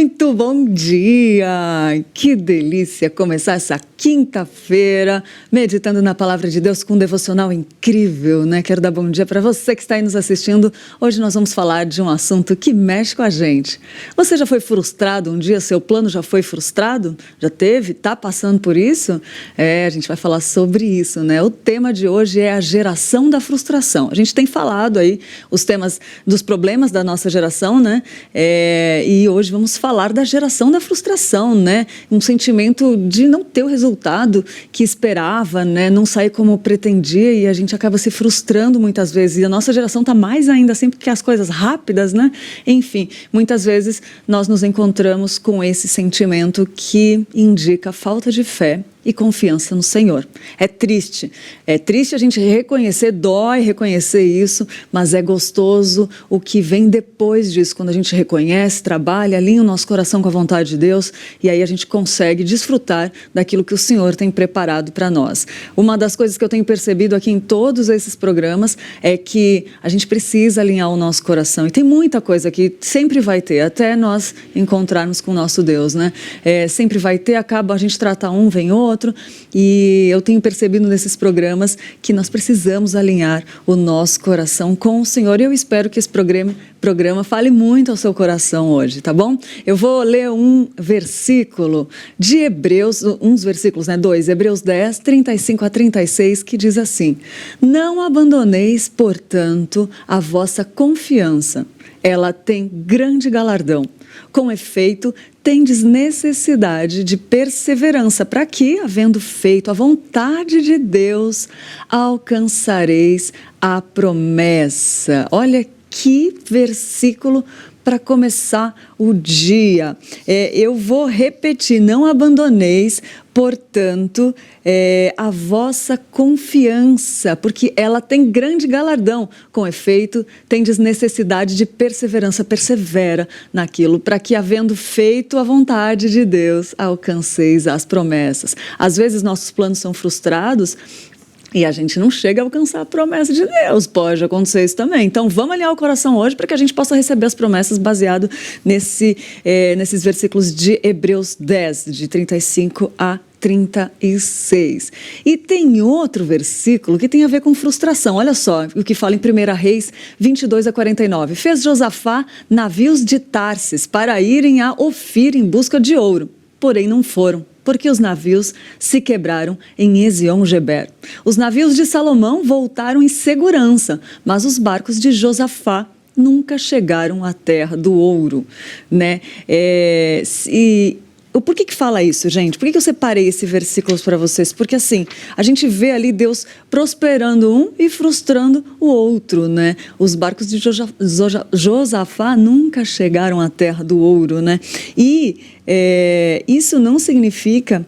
Muito bom dia! Que delícia começar essa quinta-feira meditando na Palavra de Deus com um devocional incrível, né? Quero dar bom dia para você que está aí nos assistindo. Hoje nós vamos falar de um assunto que mexe com a gente. Você já foi frustrado um dia? Seu plano já foi frustrado? Já teve? Está passando por isso? A gente vai falar sobre isso, né? O tema de hoje é a geração da frustração. A gente tem falado aí os temas dos problemas da nossa geração, né? E hoje vamos falar da geração da frustração, né? Um sentimento de não ter o resultado que esperava, né? Não sair como pretendia e a gente acaba se frustrando muitas vezes. E a nossa geração está mais ainda assim porque as coisas rápidas, né? Enfim, muitas vezes nós nos encontramos com esse sentimento que indica falta de fé e confiança no Senhor. É triste a gente reconhecer, dói reconhecer isso, mas é gostoso o que vem depois disso, quando a gente reconhece, trabalha, alinha o nosso coração com a vontade de Deus e aí a gente consegue desfrutar daquilo que o Senhor tem preparado para nós. Uma das coisas que eu tenho percebido aqui em todos esses programas é que a gente precisa alinhar o nosso coração e tem muita coisa que sempre vai ter, até nós encontrarmos com o nosso Deus, né? Sempre vai ter, acaba a gente trata um, vem outro, e eu tenho percebido nesses programas que nós precisamos alinhar o nosso coração com o Senhor e eu espero que esse programa fale muito ao seu coração hoje, tá bom? Eu vou ler um versículo de Hebreus, uns versículos, né? Hebreus 10, 35 a 36, que diz assim: não abandoneis, portanto, a vossa confiança, ela tem grande galardão. Com efeito, tendes necessidade de perseverança, para que, havendo feito a vontade de Deus, alcançareis a promessa. Olha que versículo para começar o dia. Eu vou repetir: não abandoneis, portanto, a vossa confiança, porque ela tem grande galardão. Com efeito, tendes necessidade de perseverança, persevera naquilo, para que, havendo feito a vontade de Deus, alcanceis as promessas. Às vezes, nossos planos são frustrados e a gente não chega a alcançar a promessa de Deus. Pode acontecer isso também. Então, vamos alinhar o coração hoje para que a gente possa receber as promessas baseado nesses versículos de Hebreus 10, de 35 a 36. E tem outro versículo que tem a ver com frustração. Olha só o que fala em 1 Reis 22 a 49. Fez Josafá navios de Tarsis para irem a Ofir em busca de ouro, porém não foram, porque os navios se quebraram em Ezion-Geber. Os navios de Salomão voltaram em segurança, mas os barcos de Josafá nunca chegaram à terra do ouro, né? Por que fala isso, gente? Por que eu separei esses versículos para vocês? Porque assim, a gente vê ali Deus prosperando um e frustrando o outro, né? Os barcos de Josafá nunca chegaram à terra do ouro, né? E isso não significa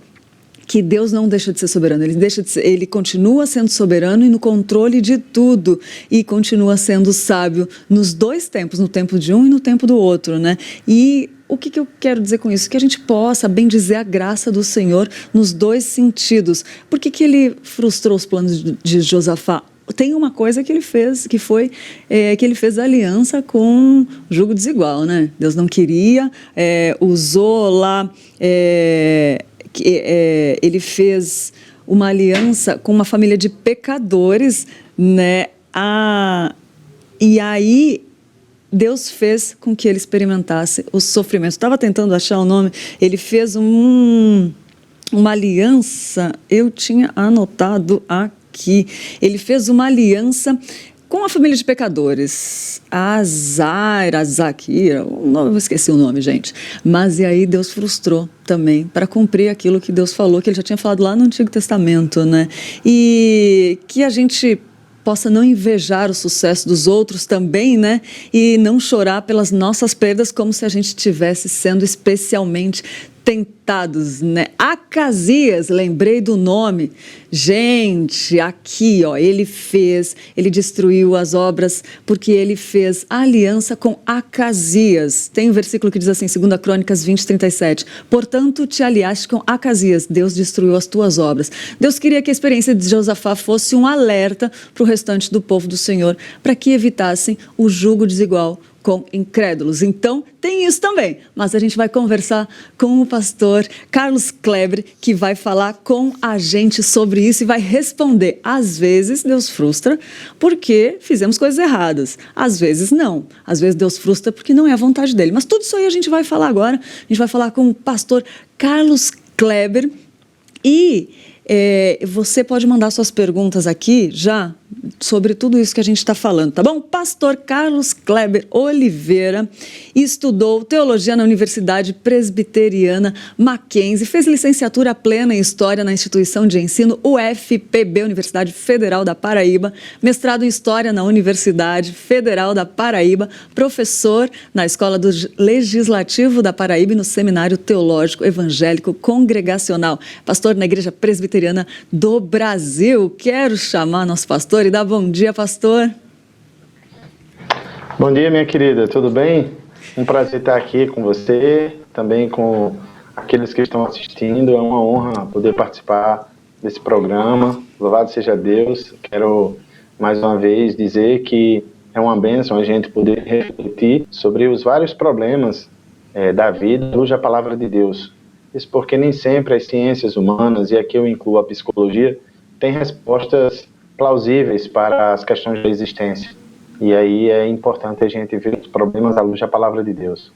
que Deus não deixa de ser soberano, ele continua sendo soberano e no controle de tudo, e continua sendo sábio nos dois tempos, no tempo de um e no tempo do outro, né? E o que eu quero dizer com isso? Que a gente possa bendizer a graça do Senhor nos dois sentidos. Por que ele frustrou os planos de Josafá? Tem uma coisa que ele fez, que foi que ele fez aliança com jugo desigual, né? Deus não queria, usou lá... ele fez uma aliança com uma família de pecadores, né? E aí Deus fez com que ele experimentasse o sofrimento. Estava tentando achar o nome. Ele fez uma aliança, eu tinha anotado aqui. Ele fez uma aliança com a família de pecadores, Azaquira, eu esqueci o nome, gente. Mas e aí Deus frustrou também para cumprir aquilo que Deus falou, que ele já tinha falado lá no Antigo Testamento, né? E que a gente possa não invejar o sucesso dos outros também, né? E não chorar pelas nossas perdas como se a gente estivesse sendo especialmente tentados, né? Acasias, lembrei do nome. Gente, aqui, ó, ele destruiu as obras porque ele fez aliança com Acasias. Tem um versículo que diz assim, 2 Crônicas 20, 37. Portanto, te aliaste com Acasias, Deus destruiu as tuas obras. Deus queria que a experiência de Josafá fosse um alerta para o restante do povo do Senhor, para que evitassem o jugo desigual com incrédulos. Então, tem isso também. Mas a gente vai conversar com o pastor Carlos Kleber, que vai falar com a gente sobre isso e vai responder. Às vezes, Deus frustra porque fizemos coisas erradas. Às vezes, não. Às vezes, Deus frustra porque não é a vontade dele. Mas tudo isso aí a gente vai falar agora. A gente vai falar com o pastor Carlos Kleber. E você pode mandar suas perguntas aqui já sobre tudo isso que a gente está falando, tá bom? Pastor Carlos Kleber Oliveira estudou teologia na Universidade Presbiteriana Mackenzie, fez licenciatura plena em História na instituição de ensino UFPB, Universidade Federal da Paraíba, mestrado em História na Universidade Federal da Paraíba, professor na Escola do Legislativo da Paraíba e no Seminário Teológico Evangélico Congregacional, pastor na Igreja Presbiteriana do Brasil. Quero chamar nosso pastor e dar bom dia, pastor. Bom dia, minha querida, tudo bem? Um prazer estar aqui com você, também com aqueles que estão assistindo. É uma honra poder participar desse programa. Louvado seja Deus. Quero mais uma vez dizer que é uma bênção a gente poder refletir sobre os vários problemas da vida, à luz da palavra de Deus. Isso porque nem sempre as ciências humanas, e aqui eu incluo a psicologia, têm respostas plausíveis para as questões da existência. E aí é importante a gente ver os problemas à luz da palavra de Deus.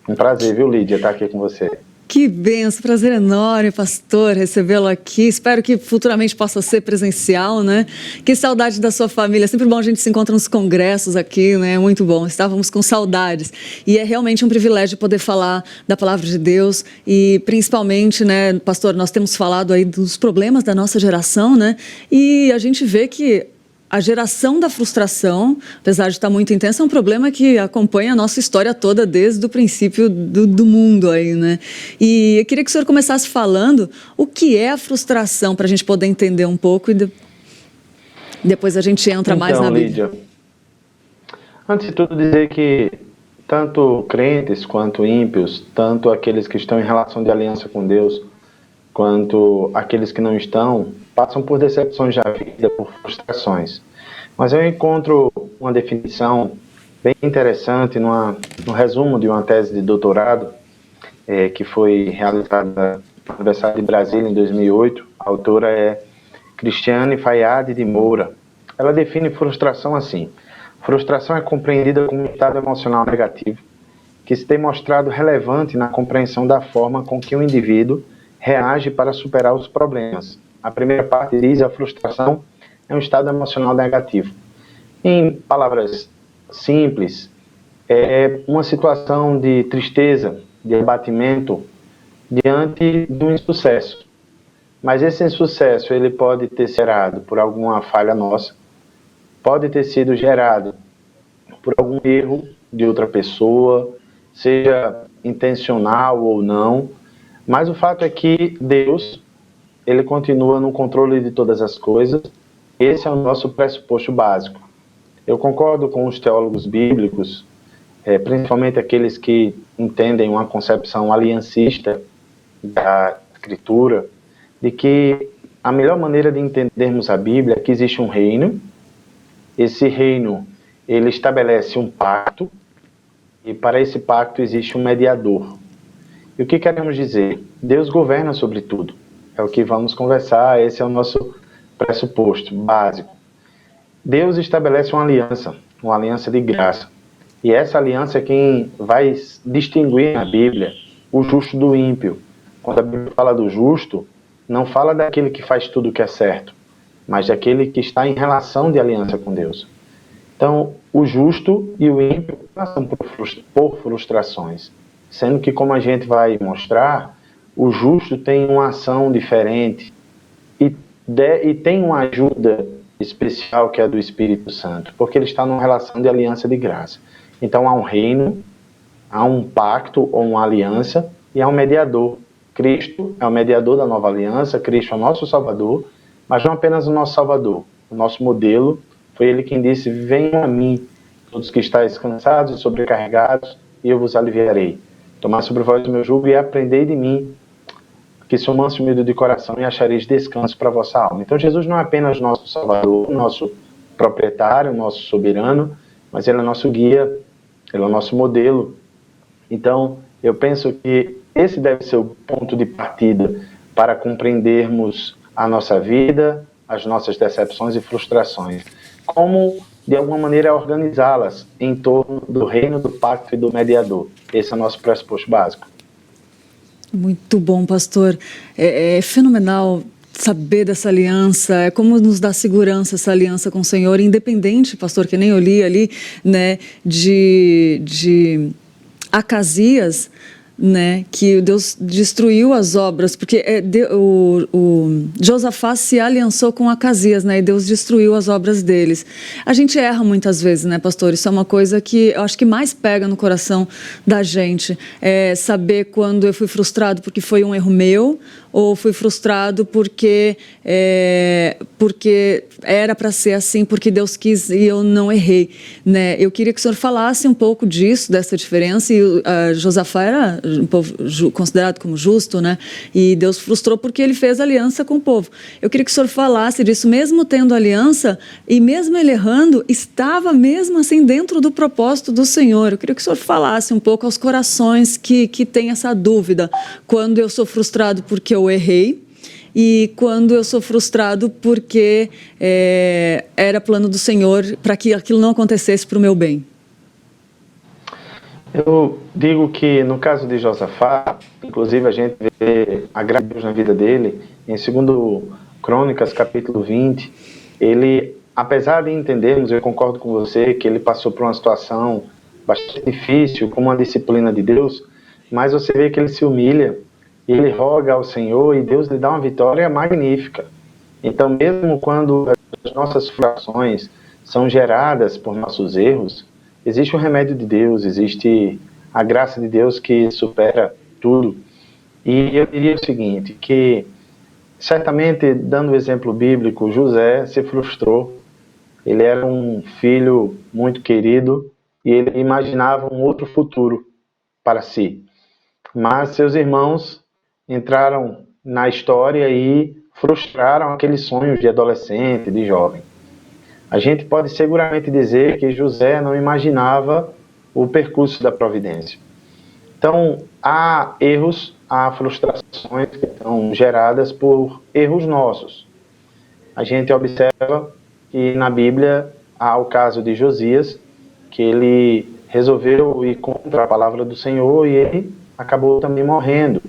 Um prazer, viu, Lídia, estar aqui com você. Que benção, prazer enorme, pastor, recebê-lo aqui. Espero que futuramente possa ser presencial, né? Que saudade da sua família. É sempre bom a gente se encontra nos congressos aqui, né? Muito bom. Estávamos com saudades. E é realmente um privilégio poder falar da palavra de Deus e principalmente, né, pastor, nós temos falado aí dos problemas da nossa geração, né? E a gente vê que a geração da frustração, apesar de estar muito intensa, é um problema que acompanha a nossa história toda desde o princípio do mundo aí, né? E eu queria que o senhor começasse falando o que é a frustração, para a gente poder entender um pouco e depois a gente entra mais na Bíblia. Lídia, antes de tudo dizer que tanto crentes quanto ímpios, tanto aqueles que estão em relação de aliança com Deus, quanto aqueles que não estão, passam por decepções da vida, por frustrações. Mas eu encontro uma definição bem interessante no resumo de uma tese de doutorado que foi realizada na Universidade de Brasília em 2008. A autora é Cristiane Fayad de Moura. Ela define frustração assim: frustração é compreendida como um estado emocional negativo que se tem mostrado relevante na compreensão da forma com que o indivíduo reage para superar os problemas. A primeira parte diz: a frustração é um estado emocional negativo. Em palavras simples, é uma situação de tristeza, de abatimento diante de um insucesso. Mas esse insucesso ele pode ter sido gerado por alguma falha nossa, pode ter sido gerado por algum erro de outra pessoa, seja intencional ou não. Mas o fato é que Deus, ele continua no controle de todas as coisas. Esse é o nosso pressuposto básico. Eu concordo com os teólogos bíblicos, principalmente aqueles que entendem uma concepção aliancista da Escritura, de que a melhor maneira de entendermos a Bíblia é que existe um reino. Esse reino, ele estabelece um pacto, e para esse pacto existe um mediador. E o que queremos dizer? Deus governa sobre tudo. É o que vamos conversar, esse é o nosso pressuposto básico. Deus estabelece uma aliança de graça. E essa aliança é quem vai distinguir na Bíblia o justo do ímpio. Quando a Bíblia fala do justo, não fala daquele que faz tudo o que é certo, mas daquele que está em relação de aliança com Deus. Então, o justo e o ímpio passam por frustrações. Sendo que, como a gente vai mostrar, o justo tem uma ação diferente e tem uma ajuda especial que é a do Espírito Santo, porque ele está numa relação de aliança de graça. Então há um reino, há um pacto ou uma aliança e há um mediador. Cristo é o mediador da nova aliança, Cristo é o nosso Salvador, mas não apenas o nosso Salvador, o nosso modelo. Foi ele quem disse: venham a mim, todos que estáis cansados e sobrecarregados, e eu vos aliviarei. Tomai sobre vós o meu jugo e aprendei de mim, que sou manso e humilde de coração, e achareis descanso para a vossa alma. Então Jesus não é apenas nosso Salvador, nosso proprietário, nosso soberano, mas ele é nosso guia, ele é o nosso modelo. Então, eu penso que esse deve ser o ponto de partida para compreendermos a nossa vida, as nossas decepções e frustrações. Como, de alguma maneira, organizá-las em torno do reino, do pacto e do mediador. Esse é o nosso pressuposto básico. Muito bom, pastor. É fenomenal saber dessa aliança, é como nos dá segurança essa aliança com o Senhor, independente, pastor, que nem eu li ali, né, de Acasias, né, que Deus destruiu as obras, porque o Josafá se aliançou com Acasias, né, e Deus destruiu as obras deles. A gente erra muitas vezes, né, pastor? Isso é uma coisa que eu acho que mais pega no coração da gente, é saber quando eu fui frustrado porque foi um erro meu, ou fui frustrado porque era para ser assim, porque Deus quis e eu não errei, né? Eu queria que o senhor falasse um pouco disso, dessa diferença. E Josafá era um povo considerado como justo, né? E Deus frustrou porque ele fez aliança com o povo. Eu queria que o senhor falasse disso, mesmo tendo aliança e mesmo ele errando, estava mesmo assim dentro do propósito do Senhor. Eu queria que o senhor falasse um pouco aos corações que têm essa dúvida, quando eu sou frustrado porque eu errei, e quando eu sou frustrado porque era plano do Senhor para que aquilo não acontecesse para o meu bem. Eu digo que no caso de Josafá, inclusive a gente vê a graça de Deus na vida dele, em 2 Crônicas, capítulo 20, ele, apesar de entendermos, eu concordo com você, que ele passou por uma situação bastante difícil, com uma disciplina de Deus, mas você vê que ele se humilha, ele roga ao Senhor e Deus lhe dá uma vitória magnífica. Então, mesmo quando as nossas frustrações são geradas por nossos erros, existe o remédio de Deus, existe a graça de Deus que supera tudo. E eu diria o seguinte, que certamente, dando o exemplo bíblico, José se frustrou. Ele era um filho muito querido e ele imaginava um outro futuro para si. Mas seus irmãos entraram na história e frustraram aqueles sonhos de adolescente, de jovem. A gente pode seguramente dizer que José não imaginava o percurso da providência. Então, há erros, há frustrações que são geradas por erros nossos. A gente observa que na Bíblia há o caso de Josias, que ele resolveu ir contra a palavra do Senhor e ele acabou também morrendo.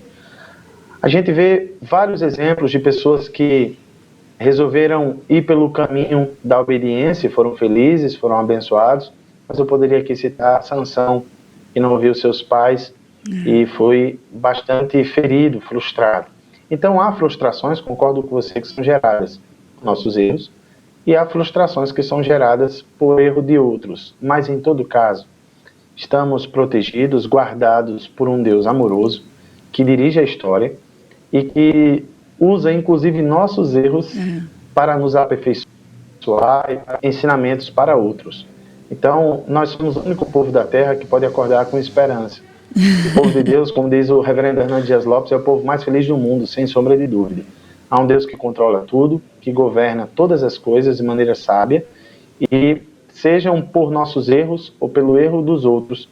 A gente vê vários exemplos de pessoas que resolveram ir pelo caminho da obediência, foram felizes, foram abençoados, mas eu poderia aqui citar Sansão, que não ouviu seus pais e foi bastante ferido, frustrado. Então há frustrações, concordo com você, que são geradas por nossos erros, e há frustrações que são geradas por erro de outros, mas em todo caso, estamos protegidos, guardados por um Deus amoroso, que dirige a história e que usa inclusive nossos erros para nos aperfeiçoar e para ensinamentos para outros. Então, nós somos o único povo da terra que pode acordar com esperança. O povo de Deus, como diz o reverendo Hernando Dias Lopes, é o povo mais feliz do mundo, sem sombra de dúvida. Há um Deus que controla tudo, que governa todas as coisas de maneira sábia, e sejam por nossos erros ou pelo erro dos outros,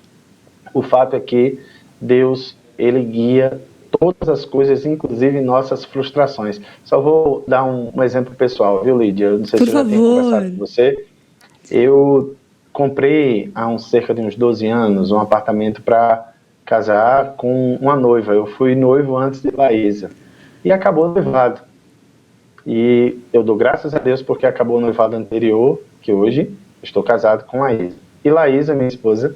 o fato é que Deus, ele guia todas as coisas, inclusive nossas frustrações. Só vou dar um exemplo pessoal, viu, Lídia? Eu não sei se eu já tenho conversado com você. Eu comprei há cerca de uns 12 anos um apartamento para casar com uma noiva. Eu fui noivo antes de Laísa e acabou o noivado. E eu dou graças a Deus porque acabou o noivado anterior, que hoje estou casado com Laísa. E Laísa, minha esposa,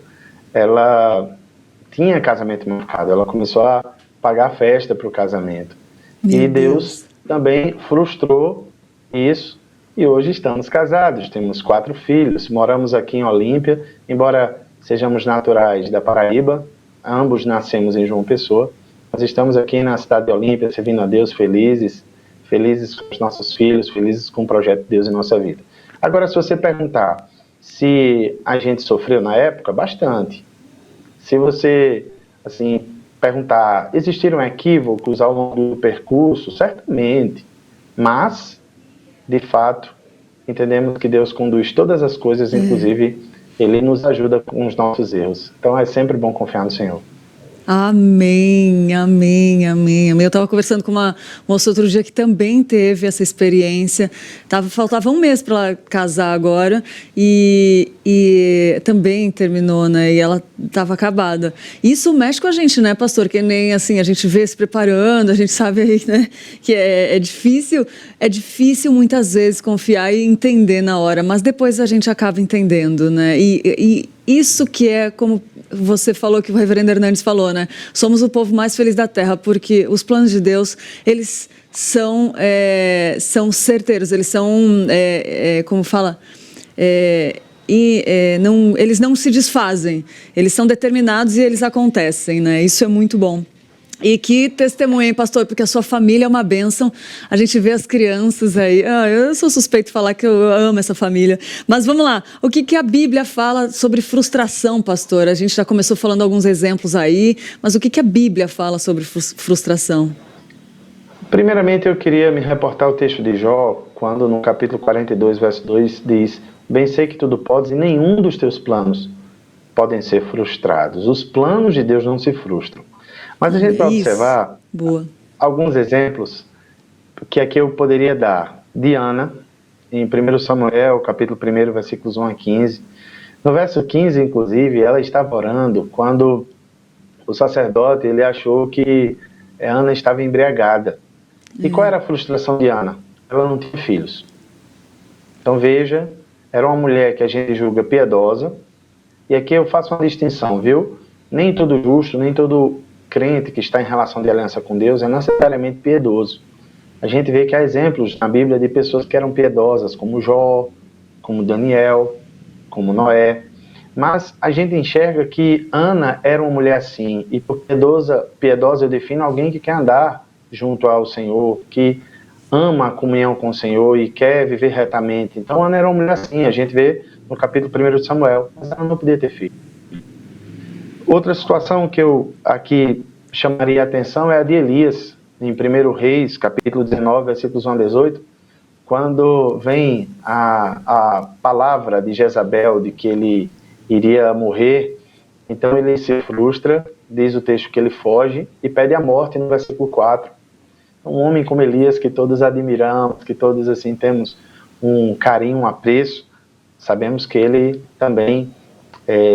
ela tinha casamento marcado, ela começou a pagar festa para o casamento. E Deus também frustrou isso e hoje estamos casados, temos 4 filhos, moramos aqui em Olímpia, embora sejamos naturais da Paraíba, ambos nascemos em João Pessoa, nós estamos aqui na cidade de Olímpia, servindo a Deus, felizes com os nossos filhos, felizes com o projeto de Deus em nossa vida. Agora, se você perguntar se a gente sofreu na época, bastante. Se você, assim, perguntar, existiram equívocos ao longo do percurso? Certamente. Mas, de fato, entendemos que Deus conduz todas as coisas, inclusive Ele nos ajuda com os nossos erros. Então é sempre bom confiar no Senhor. Amém, amém, amém, amém. Eu estava conversando com uma moça outro dia que também teve essa experiência. Faltava um mês para ela casar agora e também terminou, né? E ela estava acabada. Isso mexe com a gente, né, pastor? Que nem assim, a gente vê se preparando, a gente sabe aí, né? Que é difícil muitas vezes confiar e entender na hora, mas depois a gente acaba entendendo, né? E isso que é como você falou, que o reverendo Hernandes falou, né? Somos o povo mais feliz da terra, porque os planos de Deus, eles são certeiros, eles são, como fala, eles não se desfazem, eles são determinados e eles acontecem, né? Isso é muito bom. E que testemunho, hein, pastor, porque a sua família é uma bênção. A gente vê as crianças aí. Eu sou suspeito de falar que eu amo essa família. Mas vamos lá. O que a Bíblia fala sobre frustração, pastor? A gente já começou falando alguns exemplos aí, mas o que a Bíblia fala sobre frustração? Primeiramente, eu queria me reportar ao texto de Jó, quando no capítulo 42, verso 2, diz: Bem sei que tudo podes e nenhum dos teus planos podem ser frustrados. Os planos de Deus não se frustram. Mas a gente vai observar alguns exemplos que aqui eu poderia dar. De Ana, em 1 Samuel, capítulo 1, versículos 1 a 15. No verso 15, inclusive, ela estava orando quando o sacerdote ele achou que Ana estava embriagada. E qual era a frustração de Ana? Ela não tinha filhos. Então veja, era uma mulher que a gente julga piedosa. E aqui eu faço uma distinção, viu? Nem todo justo, nem todo crente que está em relação de aliança com Deus é necessariamente piedoso. A gente vê que há exemplos na Bíblia de pessoas que eram piedosas, como Jó, como Daniel, como Noé. Mas a gente enxerga que Ana era uma mulher assim, e por piedosa eu defino alguém que quer andar junto ao Senhor, que ama a comunhão com o Senhor e quer viver retamente. Então Ana era uma mulher assim, a gente vê no capítulo 1 de Samuel, mas ela não podia ter filho. Outra situação que eu aqui chamaria a atenção é a de Elias, em 1 Reis, capítulo 19, versículos 1 a 18, quando vem a palavra de Jezabel de que ele iria morrer, então ele se frustra, diz o texto que ele foge e pede a morte no versículo 4. Um homem como Elias, que todos admiramos, que todos assim temos um carinho, um apreço, sabemos que ele também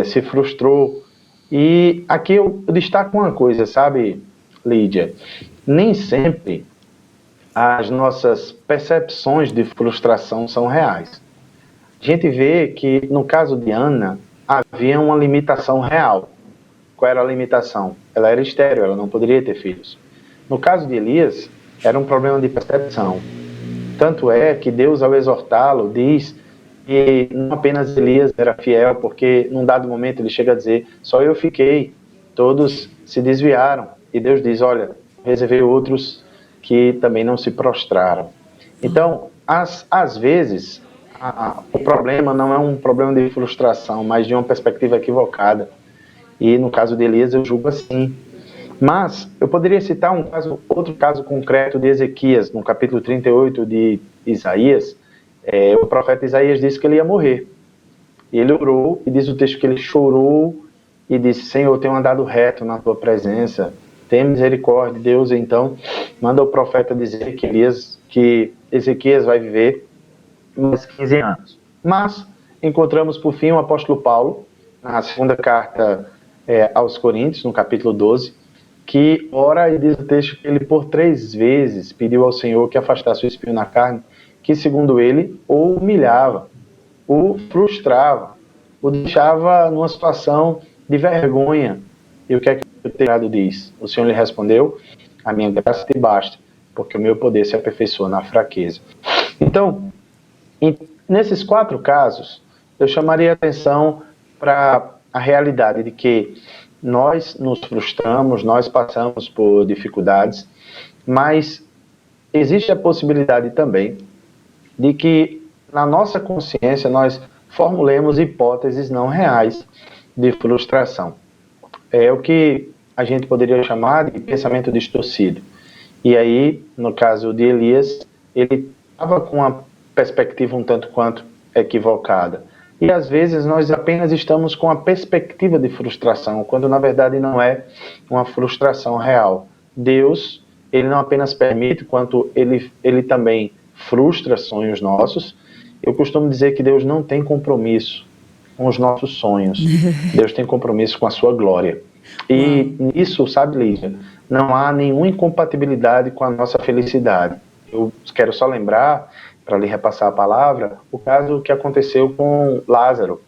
se frustrou. E aqui eu destaco uma coisa, sabe, Lídia? Nem sempre as nossas percepções de frustração são reais. A gente vê que, no caso de Ana, havia uma limitação real. Qual era a limitação? Ela era estéril, ela não poderia ter filhos. No caso de Elias, era um problema de percepção. Tanto é que Deus, ao exortá-lo, diz que não apenas Elias era fiel, porque num dado momento ele chega a dizer: só eu fiquei, todos se desviaram. E Deus diz: olha, reservei outros que também não se prostraram. Então, às vezes, o problema não é um problema de frustração, mas de uma perspectiva equivocada. E no caso de Elias eu julgo assim. Mas eu poderia citar outro caso concreto de Ezequias, no capítulo 38 de Isaías. O profeta Isaías disse que ele ia morrer. E ele orou, e diz o texto que ele chorou e disse: Senhor, eu tenho andado reto na tua presença, tem misericórdia, Deus. Então manda o profeta dizer que Ezequias vai viver mais 15 anos. Mas encontramos por fim o apóstolo Paulo, na segunda carta aos Coríntios, no capítulo 12, que ora e diz o texto que ele por 3 vezes pediu ao Senhor que afastasse o espinho na carne, que segundo ele o humilhava, o frustrava, o deixava numa situação de vergonha. E o que é que o texto diz? O Senhor lhe respondeu: a minha graça te basta, porque o meu poder se aperfeiçoa na fraqueza. Então, nesses 4 casos, eu chamaria a atenção para a realidade de que nós nos frustramos, nós passamos por dificuldades, mas existe a possibilidade também de que na nossa consciência nós formulemos hipóteses não reais de frustração. É o que a gente poderia chamar de pensamento distorcido. E aí, no caso de Elias, ele estava com uma perspectiva um tanto quanto equivocada. E às vezes nós apenas estamos com a perspectiva de frustração, quando na verdade não é uma frustração real. Deus, ele não apenas permite, quanto ele também frustra sonhos nossos. Eu costumo dizer que Deus não tem compromisso com os nossos sonhos. Deus tem compromisso com a sua glória. E nisso, sabe, Lídia, não há nenhuma incompatibilidade com a nossa felicidade. Eu quero só lembrar, para lhe repassar a palavra, o caso que aconteceu com Lázaro.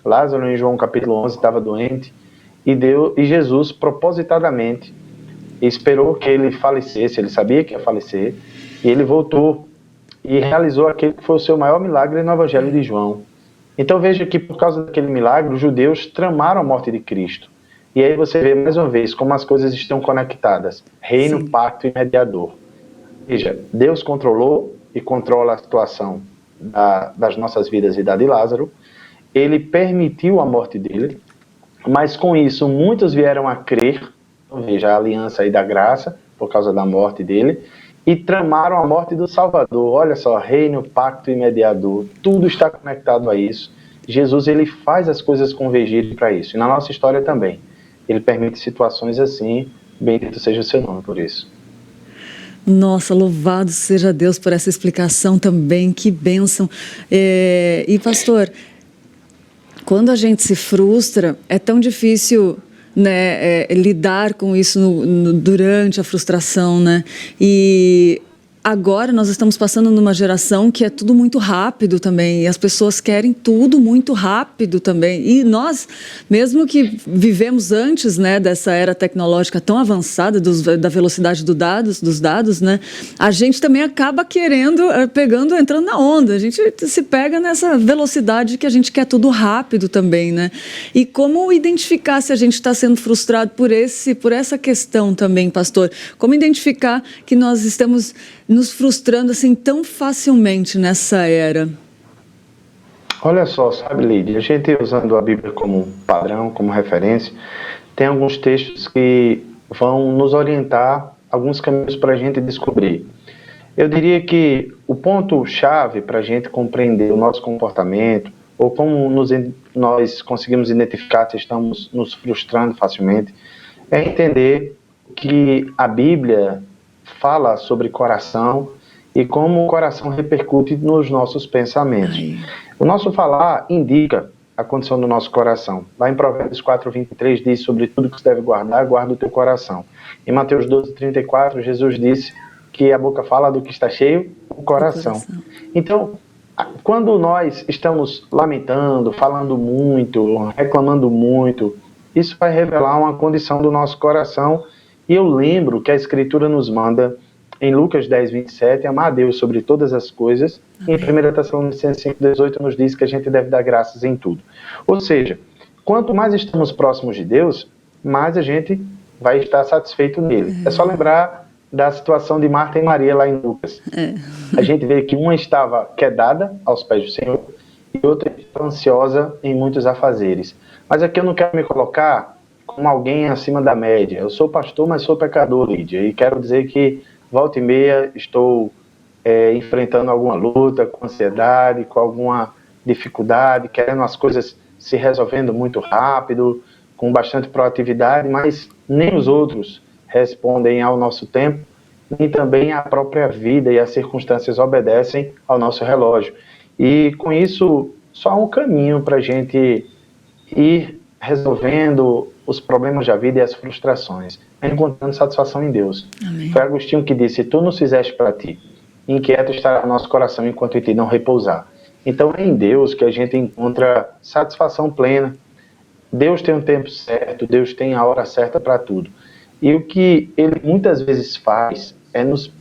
Lázaro, em João capítulo 11, estava doente, e Jesus, propositadamente, esperou que ele falecesse, ele sabia que ia falecer, e ele voltou e realizou aquele que foi o seu maior milagre no Evangelho de João. Então veja que por causa daquele milagre, os judeus tramaram a morte de Cristo. E aí você vê mais uma vez como as coisas estão conectadas. Reino, sim, pacto e mediador. Veja, Deus controlou e controla a situação das nossas vidas e da de Lázaro. Ele permitiu a morte dele, mas com isso muitos vieram a crer, veja a aliança aí da graça, por causa da morte dele, e tramaram a morte do Salvador. Olha só, reino, pacto e mediador, tudo está conectado a isso. Jesus, ele faz as coisas convergirem para isso, e na nossa história também. Ele permite situações assim, bendito seja o seu nome por isso. Nossa, louvado seja Deus por essa explicação também, que bênção. E pastor, quando a gente se frustra, é tão difícil, né, lidar com isso durante a frustração, né? E agora nós estamos passando numa geração que é tudo muito rápido também, e as pessoas querem tudo muito rápido também. E nós, mesmo que vivemos antes, né, dessa era tecnológica tão avançada, da velocidade dos dados, né, a gente também acaba querendo, entrando na onda. A gente se pega nessa velocidade que a gente quer tudo rápido também, né? E como identificar se a gente está sendo frustrado por essa questão também, pastor? Como identificar que nós estamos nos frustrando assim tão facilmente nessa era? Olha só, sabe, Lídia, a gente usando a Bíblia como padrão, como referência, tem alguns textos que vão nos orientar alguns caminhos para a gente descobrir. Eu diria que o ponto-chave para a gente compreender o nosso comportamento, ou como nós conseguimos identificar se estamos nos frustrando facilmente, é entender que a Bíblia fala sobre coração e como o coração repercute nos nossos pensamentos. O nosso falar indica a condição do nosso coração. Lá em Provérbios 4:23 diz sobre tudo que você deve guardar, guarda o teu coração. Em Mateus 12:34, Jesus disse que a boca fala do que está cheio, o coração. Então, quando nós estamos lamentando, falando muito, reclamando muito, isso vai revelar uma condição do nosso coração. E eu lembro que a Escritura nos manda, em Lucas 10:27, amar a Deus sobre todas as coisas. E em 1 Tessalonicenses 5:18 nos diz que a gente deve dar graças em tudo. Ou seja, quanto mais estamos próximos de Deus, mais a gente vai estar satisfeito nele. É só lembrar da situação de Marta e Maria lá em Lucas. A gente vê que uma estava quedada aos pés do Senhor e outra estava ansiosa em muitos afazeres. Mas aqui eu não quero me colocar como alguém acima da média. Eu sou pastor, mas sou pecador, Lídia, e quero dizer que volta e meia estou enfrentando alguma luta, com ansiedade, com alguma dificuldade, querendo as coisas se resolvendo muito rápido, com bastante proatividade, mas nem os outros respondem ao nosso tempo, nem também a própria vida e as circunstâncias obedecem ao nosso relógio. E com isso, só há um caminho para a gente ir resolvendo os problemas da vida e as frustrações, encontrando satisfação em Deus. Amém. Foi Agostinho que disse, tu nos fizeste para ti, inquieto estará o nosso coração enquanto em ti não repousar. Então é em Deus que a gente encontra satisfação plena. Deus tem um tempo certo, Deus tem a hora certa para tudo. E o que Ele muitas vezes faz é nos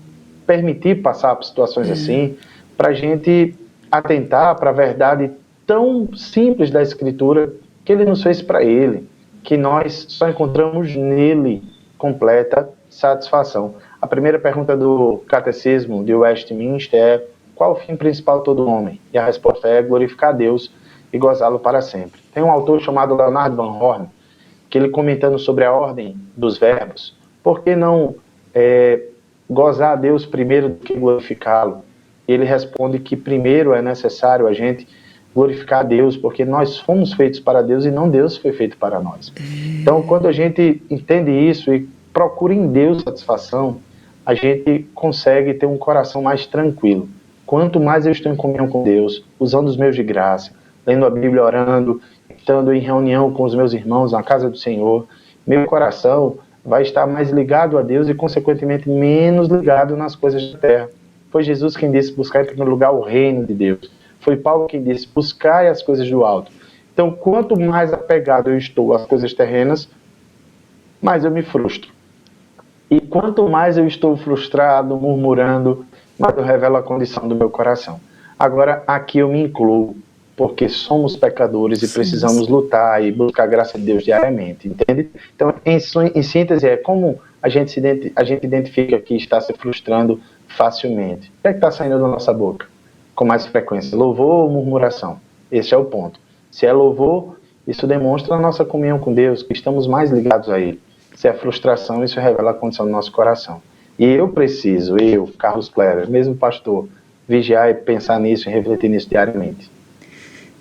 permitir passar por situações assim, para a gente atentar para a verdade tão simples da Escritura que Ele nos fez para Ele, que nós só encontramos nele completa satisfação. A primeira pergunta do Catecismo de Westminster é: qual o fim principal de todo homem? E a resposta é glorificar a Deus e gozá-lo para sempre. Tem um autor chamado Leonard Van Horn, que ele comentando sobre a ordem dos verbos, por que não gozar a Deus primeiro do que glorificá-lo? Ele responde que primeiro é necessário a gente glorificar a Deus, porque nós fomos feitos para Deus e não Deus foi feito para nós. Então, quando a gente entende isso e procura em Deus satisfação, a gente consegue ter um coração mais tranquilo. Quanto mais eu estou em comunhão com Deus, usando os meios de graça, lendo a Bíblia, orando, estando em reunião com os meus irmãos na casa do Senhor, meu coração vai estar mais ligado a Deus e, consequentemente, menos ligado nas coisas da terra. Foi Jesus quem disse: buscar em primeiro lugar o reino de Deus. Foi Paulo quem disse: buscai as coisas do alto. Então, quanto mais apegado eu estou às coisas terrenas, mais eu me frustro. E quanto mais eu estou frustrado, murmurando, mais eu revelo a condição do meu coração. Agora, aqui eu me incluo, porque somos pecadores e precisamos lutar e buscar a graça de Deus diariamente, entende? Então, em síntese, é como a gente identifica que está se frustrando facilmente. O que é que está saindo da nossa boca com mais frequência? Louvor ou murmuração? Esse é o ponto. Se é louvor, isso demonstra a nossa comunhão com Deus, que estamos mais ligados a Ele. Se é frustração, isso revela a condição do nosso coração. E eu, Carlos Cleber, mesmo pastor, vigiar e pensar nisso e refletir nisso diariamente.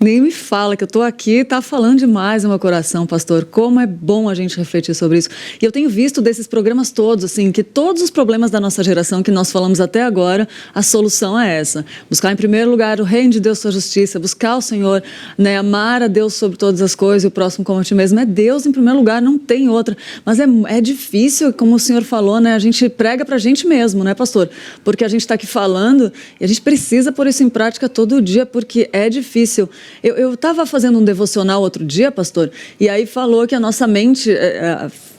Nem me fala que eu estou aqui, está falando demais no meu coração, pastor. Como é bom a gente refletir sobre isso. E eu tenho visto desses programas todos, assim, que todos os problemas da nossa geração que nós falamos até agora, a solução é essa. Buscar em primeiro lugar o reino de Deus, sua justiça, buscar o Senhor, né, amar a Deus sobre todas as coisas e o próximo como a ti mesmo. É Deus em primeiro lugar, não tem outra. Mas é difícil, como o senhor falou, né, a gente prega para a gente mesmo, né, pastor? Porque a gente está aqui falando e a gente precisa pôr isso em prática todo dia, porque é difícil. Eu estava fazendo um devocional outro dia, pastor, e aí falou que a nossa mente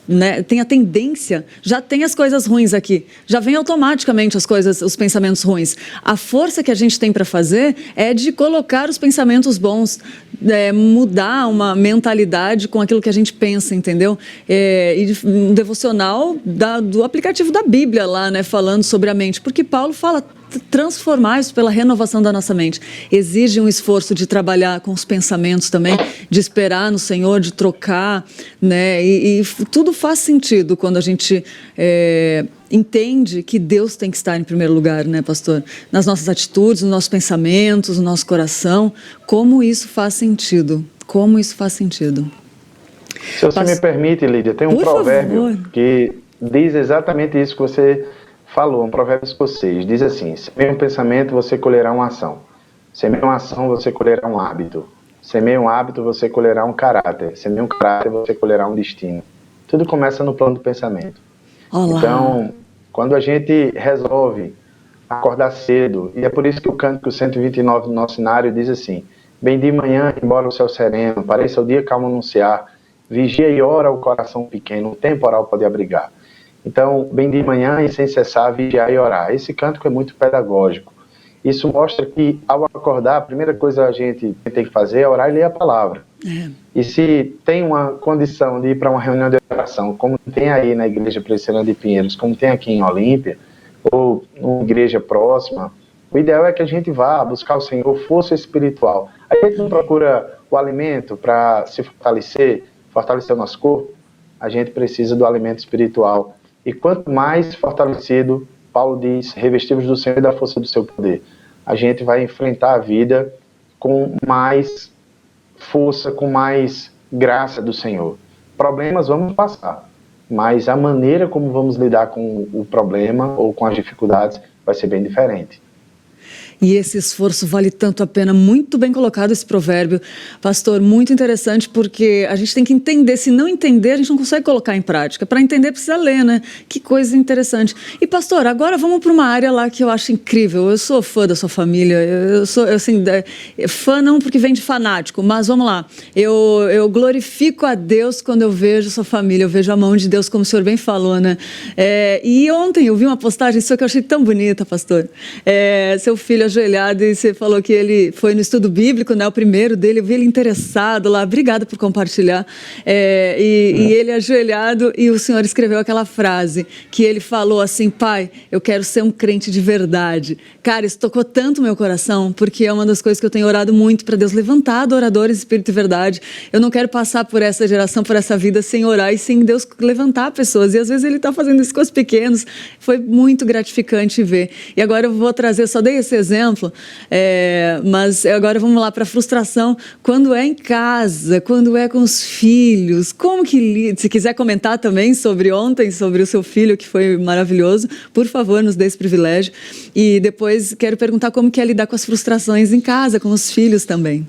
né, tem a tendência, já tem as coisas ruins aqui, já vem automaticamente os pensamentos ruins. A força que a gente tem para fazer é de colocar os pensamentos bons, mudar uma mentalidade com aquilo que a gente pensa, entendeu? E um devocional do aplicativo da Bíblia lá, né, falando sobre a mente, porque Paulo fala: transformar isso pela renovação da nossa mente. Exige um esforço de trabalhar com os pensamentos também, de esperar no Senhor, de trocar, né? E tudo faz sentido quando a gente entende que Deus tem que estar em primeiro lugar, né, pastor? Nas nossas atitudes, nos nossos pensamentos, no nosso coração. Como isso faz sentido? Como isso faz sentido? Se você me permite, Lídia, tem um provérbio que diz exatamente isso que você falou, um provérbio escocês. Diz assim: semeia um pensamento, você colherá uma ação. Semeia uma ação, você colherá um hábito. Semeia um hábito, você colherá um caráter. Semeia um caráter, você colherá um destino. Tudo começa no plano do pensamento. Olá. Então, quando a gente resolve acordar cedo, e é por isso que o Cântico 129 do nosso cenário diz assim: bem de manhã, embora o céu sereno, pareça o dia calmo anunciar, vigia e ora o coração pequeno, o temporal pode abrigar. Então, bem de manhã e sem cessar, vigiar e orar. Esse cântico é muito pedagógico. Isso mostra que, ao acordar, a primeira coisa a gente tem que fazer é orar e ler a palavra. E se tem uma condição de ir para uma reunião de oração, como tem aí na Igreja Presbiteriana de Pinheiros, como tem aqui em Olímpia, ou numa igreja próxima, o ideal é que a gente vá buscar o Senhor, força espiritual. A gente não procura o alimento para se fortalecer o nosso corpo. A gente precisa do alimento espiritual. E quanto mais fortalecido, Paulo diz, revestivos do Senhor e da força do seu poder, a gente vai enfrentar a vida com mais força, com mais graça do Senhor. Problemas vamos passar, mas a maneira como vamos lidar com o problema ou com as dificuldades vai ser bem diferente. E esse esforço vale tanto a pena. Muito bem colocado esse provérbio, pastor, muito interessante, porque a gente tem que entender. Se não entender, a gente não consegue colocar em prática. Para entender, precisa ler, né? Que coisa interessante. E, pastor, agora vamos para uma área lá que eu acho incrível. Eu sou fã da sua família. Eu sou, assim, fã não porque vem de fanático, mas vamos lá. Eu glorifico a Deus quando eu vejo sua família. Eu vejo a mão de Deus, como o senhor bem falou, né? E ontem eu vi uma postagem sua que eu achei tão bonita, pastor. Seu filho ajoelhado, e você falou que ele foi no estudo bíblico, né, o primeiro dele, eu vi ele interessado lá, obrigada por compartilhar, e ele ajoelhado, e o senhor escreveu aquela frase, que ele falou assim: pai, eu quero ser um crente de verdade. Cara, isso tocou tanto meu coração, porque é uma das coisas que eu tenho orado muito para Deus, levantar adoradores de espírito e verdade. Eu não quero passar por essa geração, por essa vida, sem orar e sem Deus levantar pessoas, e às vezes ele está fazendo isso com os pequenos. Foi muito gratificante ver. E agora eu vou trazer, só dei esse exemplo exemplo, mas agora vamos lá para a frustração quando é em casa, quando é com os filhos. Como que, se quiser comentar também sobre ontem, sobre o seu filho, que foi maravilhoso, por favor, nos dê esse privilégio. E depois quero perguntar como que é lidar com as frustrações em casa, com os filhos também.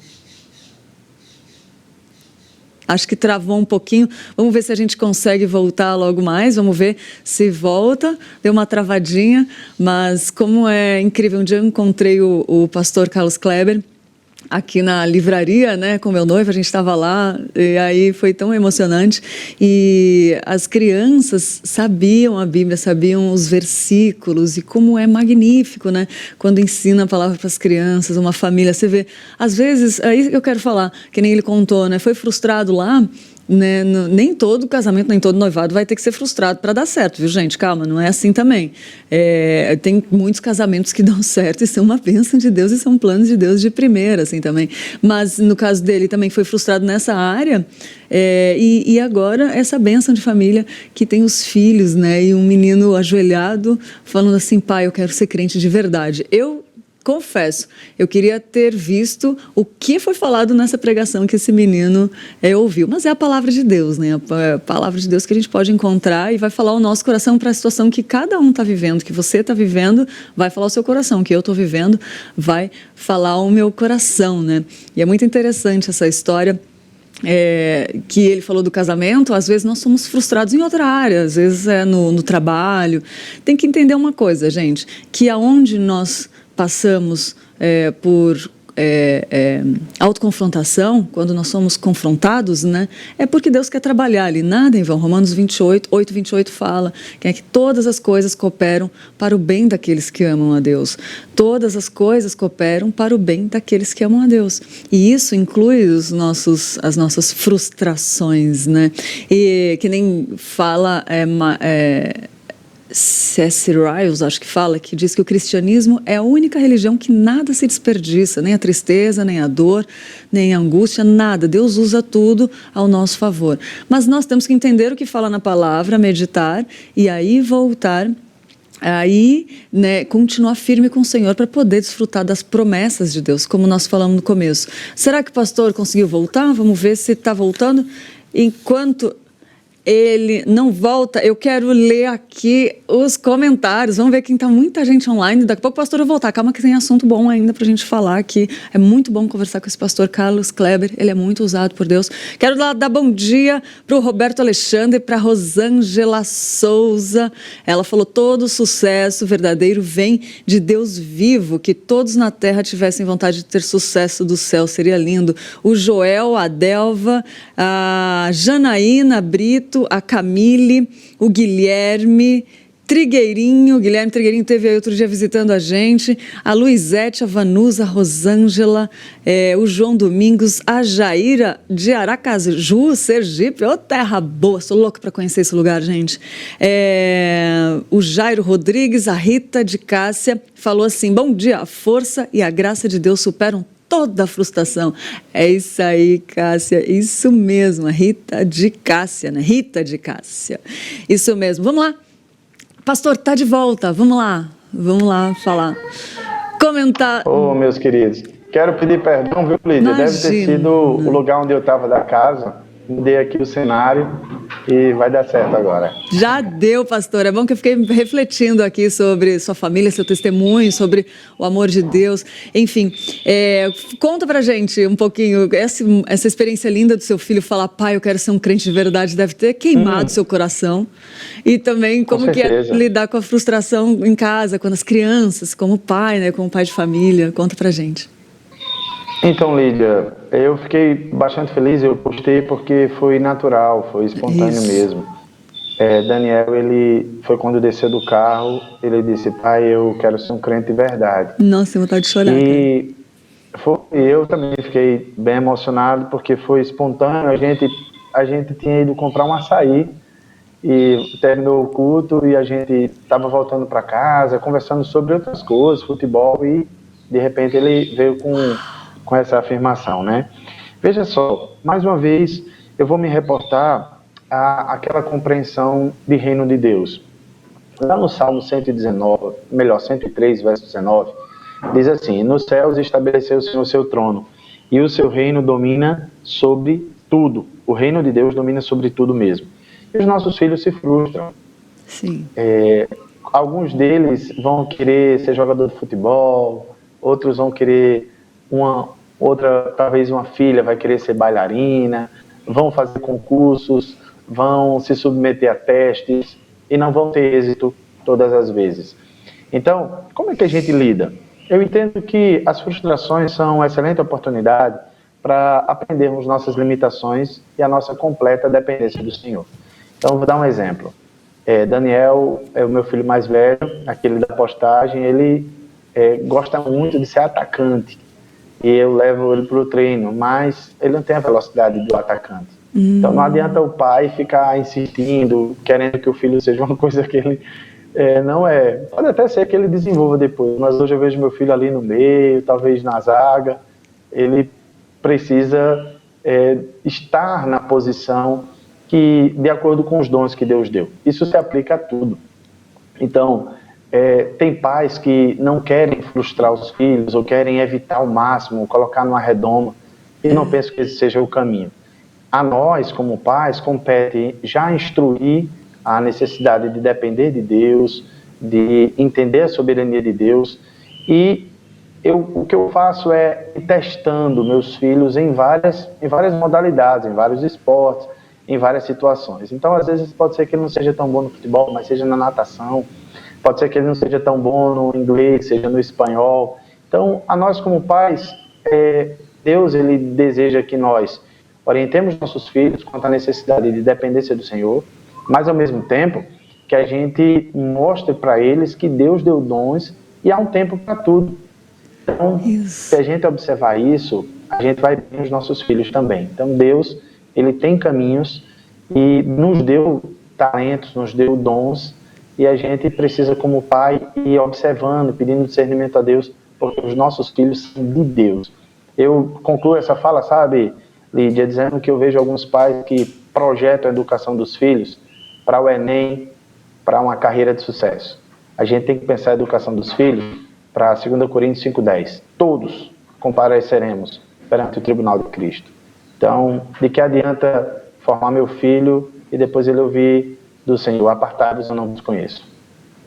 Acho que travou um pouquinho. Vamos ver se a gente consegue voltar logo mais. Vamos ver se volta. Deu uma travadinha, mas como é incrível. Um dia eu encontrei o pastor Carlos Kleber aqui na livraria, né, com meu noivo, a gente estava lá, e aí foi tão emocionante, e as crianças sabiam a Bíblia, sabiam os versículos, e como é magnífico, né, quando ensina a palavra para as crianças, uma família, você vê, às vezes, aí eu quero falar, que nem ele contou, né, foi frustrado lá, né, nem todo casamento, nem todo noivado vai ter que ser frustrado para dar certo, viu, gente? Calma, não é assim também. Tem muitos casamentos que dão certo e são uma bênção de Deus e são planos de Deus de primeira, assim, também. Mas no caso dele também foi frustrado nessa área, e agora essa bênção de família que tem os filhos, né? E um menino ajoelhado falando assim, pai, eu quero ser crente de verdade. Eu confesso, eu queria ter visto o que foi falado nessa pregação que esse menino ouviu. Mas é a palavra de Deus, né? A palavra de Deus que a gente pode encontrar e vai falar o nosso coração para a situação que cada um está vivendo, que você está vivendo, vai falar o seu coração, que eu estou vivendo, vai falar o meu coração, né? E é muito interessante essa história. Que ele falou do casamento, às vezes nós somos frustrados em outra área, às vezes é no trabalho. Tem que entender uma coisa, gente, que aonde nós passamos por autoconfrontação, quando nós somos confrontados, né, é porque Deus quer trabalhar ali, nada em vão. Romanos 8:28 fala que todas as coisas cooperam para o bem daqueles que amam a Deus. Todas as coisas cooperam para o bem daqueles que amam a Deus. E isso inclui as nossas frustrações, né? E que nem fala C.S. Lewis, acho que fala, que diz que o cristianismo é a única religião que nada se desperdiça, nem a tristeza, nem a dor, nem a angústia, nada. Deus usa tudo ao nosso favor. Mas nós temos que entender o que fala na palavra, meditar e aí voltar, aí, né, continuar firme com o Senhor para poder desfrutar das promessas de Deus, como nós falamos no começo. Será que o pastor conseguiu voltar? Vamos ver se está voltando. Enquanto ele não volta, eu quero ler aqui os comentários. Vamos ver quem está, muita gente online. Daqui a pouco o pastor vai voltar. Calma que tem assunto bom ainda para a gente falar aqui. É muito bom conversar com esse pastor Carlos Kleber. Ele é muito usado por Deus. Quero dar bom dia para o Roberto Alexandre, para a Rosângela Souza. Ela falou, todo sucesso verdadeiro vem de Deus vivo. Que todos na terra tivessem vontade de ter sucesso do céu. Seria lindo. O Joel, a Delva, a Janaína Brito, a Camille, o Guilherme Trigueirinho. O Guilherme Trigueirinho esteve aí outro dia visitando a gente. A Luizete, a Vanusa, a Rosângela, o João Domingos, a Jaira de Aracaju, Sergipe. Ô, terra boa, sou louca para conhecer esse lugar, gente. O Jairo Rodrigues, a Rita de Cássia, falou assim, bom dia, a força e a graça de Deus superam toda a frustração. É isso aí, Cássia, isso mesmo, a Rita de Cássia, né? Rita de Cássia, isso mesmo. Vamos lá, pastor, tá de volta, vamos lá falar, comentar. Meus queridos, quero pedir perdão, viu, Lídia? Imagina. Deve ter sido o lugar onde eu estava da casa. Mudei aqui o cenário e vai dar certo agora. Já deu, pastor. É bom que eu fiquei refletindo aqui sobre sua família, seu testemunho, sobre o amor de Deus. Enfim, conta pra gente um pouquinho essa experiência linda do seu filho falar, pai, eu quero ser um crente de verdade, deve ter queimado seu coração. E também como que é lidar com a frustração em casa, com as crianças, como pai, né, como pai de família. Conta pra gente. Então, Lídia, eu fiquei bastante feliz, eu postei porque foi natural, foi espontâneo mesmo. Daniel, ele foi quando desceu do carro, ele disse, pai, eu quero ser um crente de verdade. Nossa, eu vontade de chorar. E eu também fiquei bem emocionado porque foi espontâneo, a gente tinha ido comprar um açaí e terminou o culto e a gente estava voltando para casa, conversando sobre outras coisas, futebol, e de repente ele veio com essa afirmação, né? Veja só, mais uma vez, eu vou me reportar àquela compreensão de reino de Deus. Lá no Salmo 119, melhor, 103, verso 19, Diz assim: nos céus estabeleceu o Senhor o seu trono, e o seu reino domina sobre tudo. O reino de Deus domina sobre tudo mesmo. E os nossos filhos se frustram. Sim. Alguns deles vão querer ser jogador de futebol, outros vão querer talvez uma filha vai querer ser bailarina, vão fazer concursos, vão se submeter a testes e não vão ter êxito todas as vezes. Então, como é que a gente lida? Eu entendo que as frustrações são uma excelente oportunidade para aprendermos nossas limitações e a nossa completa dependência do Senhor. Então, vou dar um exemplo. Daniel é o meu filho mais velho, aquele da postagem, ele gosta muito de ser atacante. E eu levo ele para o treino, mas ele não tem a velocidade do atacante. Então não adianta o pai ficar insistindo, querendo que o filho seja uma coisa que ele não é. Pode até ser que ele desenvolva depois, mas hoje eu vejo meu filho ali no meio, talvez na zaga. Ele precisa estar na posição que, de acordo com os dons que Deus deu. Isso se aplica a tudo. Então, tem pais que não querem frustrar os filhos ou querem evitar ao máximo, colocar numa redoma, e não penso que esse seja o caminho. A nós, como pais, compete já instruir a necessidade de depender de Deus, de entender a soberania de Deus, e o que eu faço é ir testando meus filhos em várias modalidades, em vários esportes, em várias situações. Então, às vezes, pode ser que ele não seja tão bom no futebol, mas seja na natação. Pode ser que ele não seja tão bom no inglês, seja no espanhol. Então, a nós como pais, Deus ele deseja que nós orientemos nossos filhos quanto à necessidade de dependência do Senhor, mas ao mesmo tempo que a gente mostre para eles que Deus deu dons e há um tempo para tudo. Então, se a gente observar isso, a gente vai ver os nossos filhos também. Então, Deus, ele tem caminhos e nos deu talentos, nos deu dons, e a gente precisa, como pai, ir observando, pedindo discernimento a Deus, porque os nossos filhos são de Deus. Eu concluo essa fala, sabe, Lídia, dizendo que eu vejo alguns pais que projetam a educação dos filhos para o Enem, para uma carreira de sucesso. A gente tem que pensar a educação dos filhos para 2 Coríntios 5,10. Todos compareceremos perante o tribunal de Cristo. Então, de que adianta formar meu filho e depois ele ouvir do Senhor: apartados eu não vos conheço.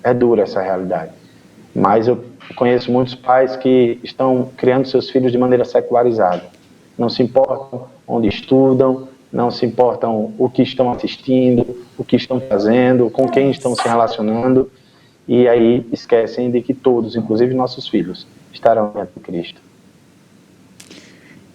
É dura essa realidade. Mas eu conheço muitos pais que estão criando seus filhos de maneira secularizada. Não se importam onde estudam, não se importam o que estão assistindo, o que estão fazendo, com quem estão se relacionando, e aí esquecem de que todos, inclusive nossos filhos, estarão diante de Cristo.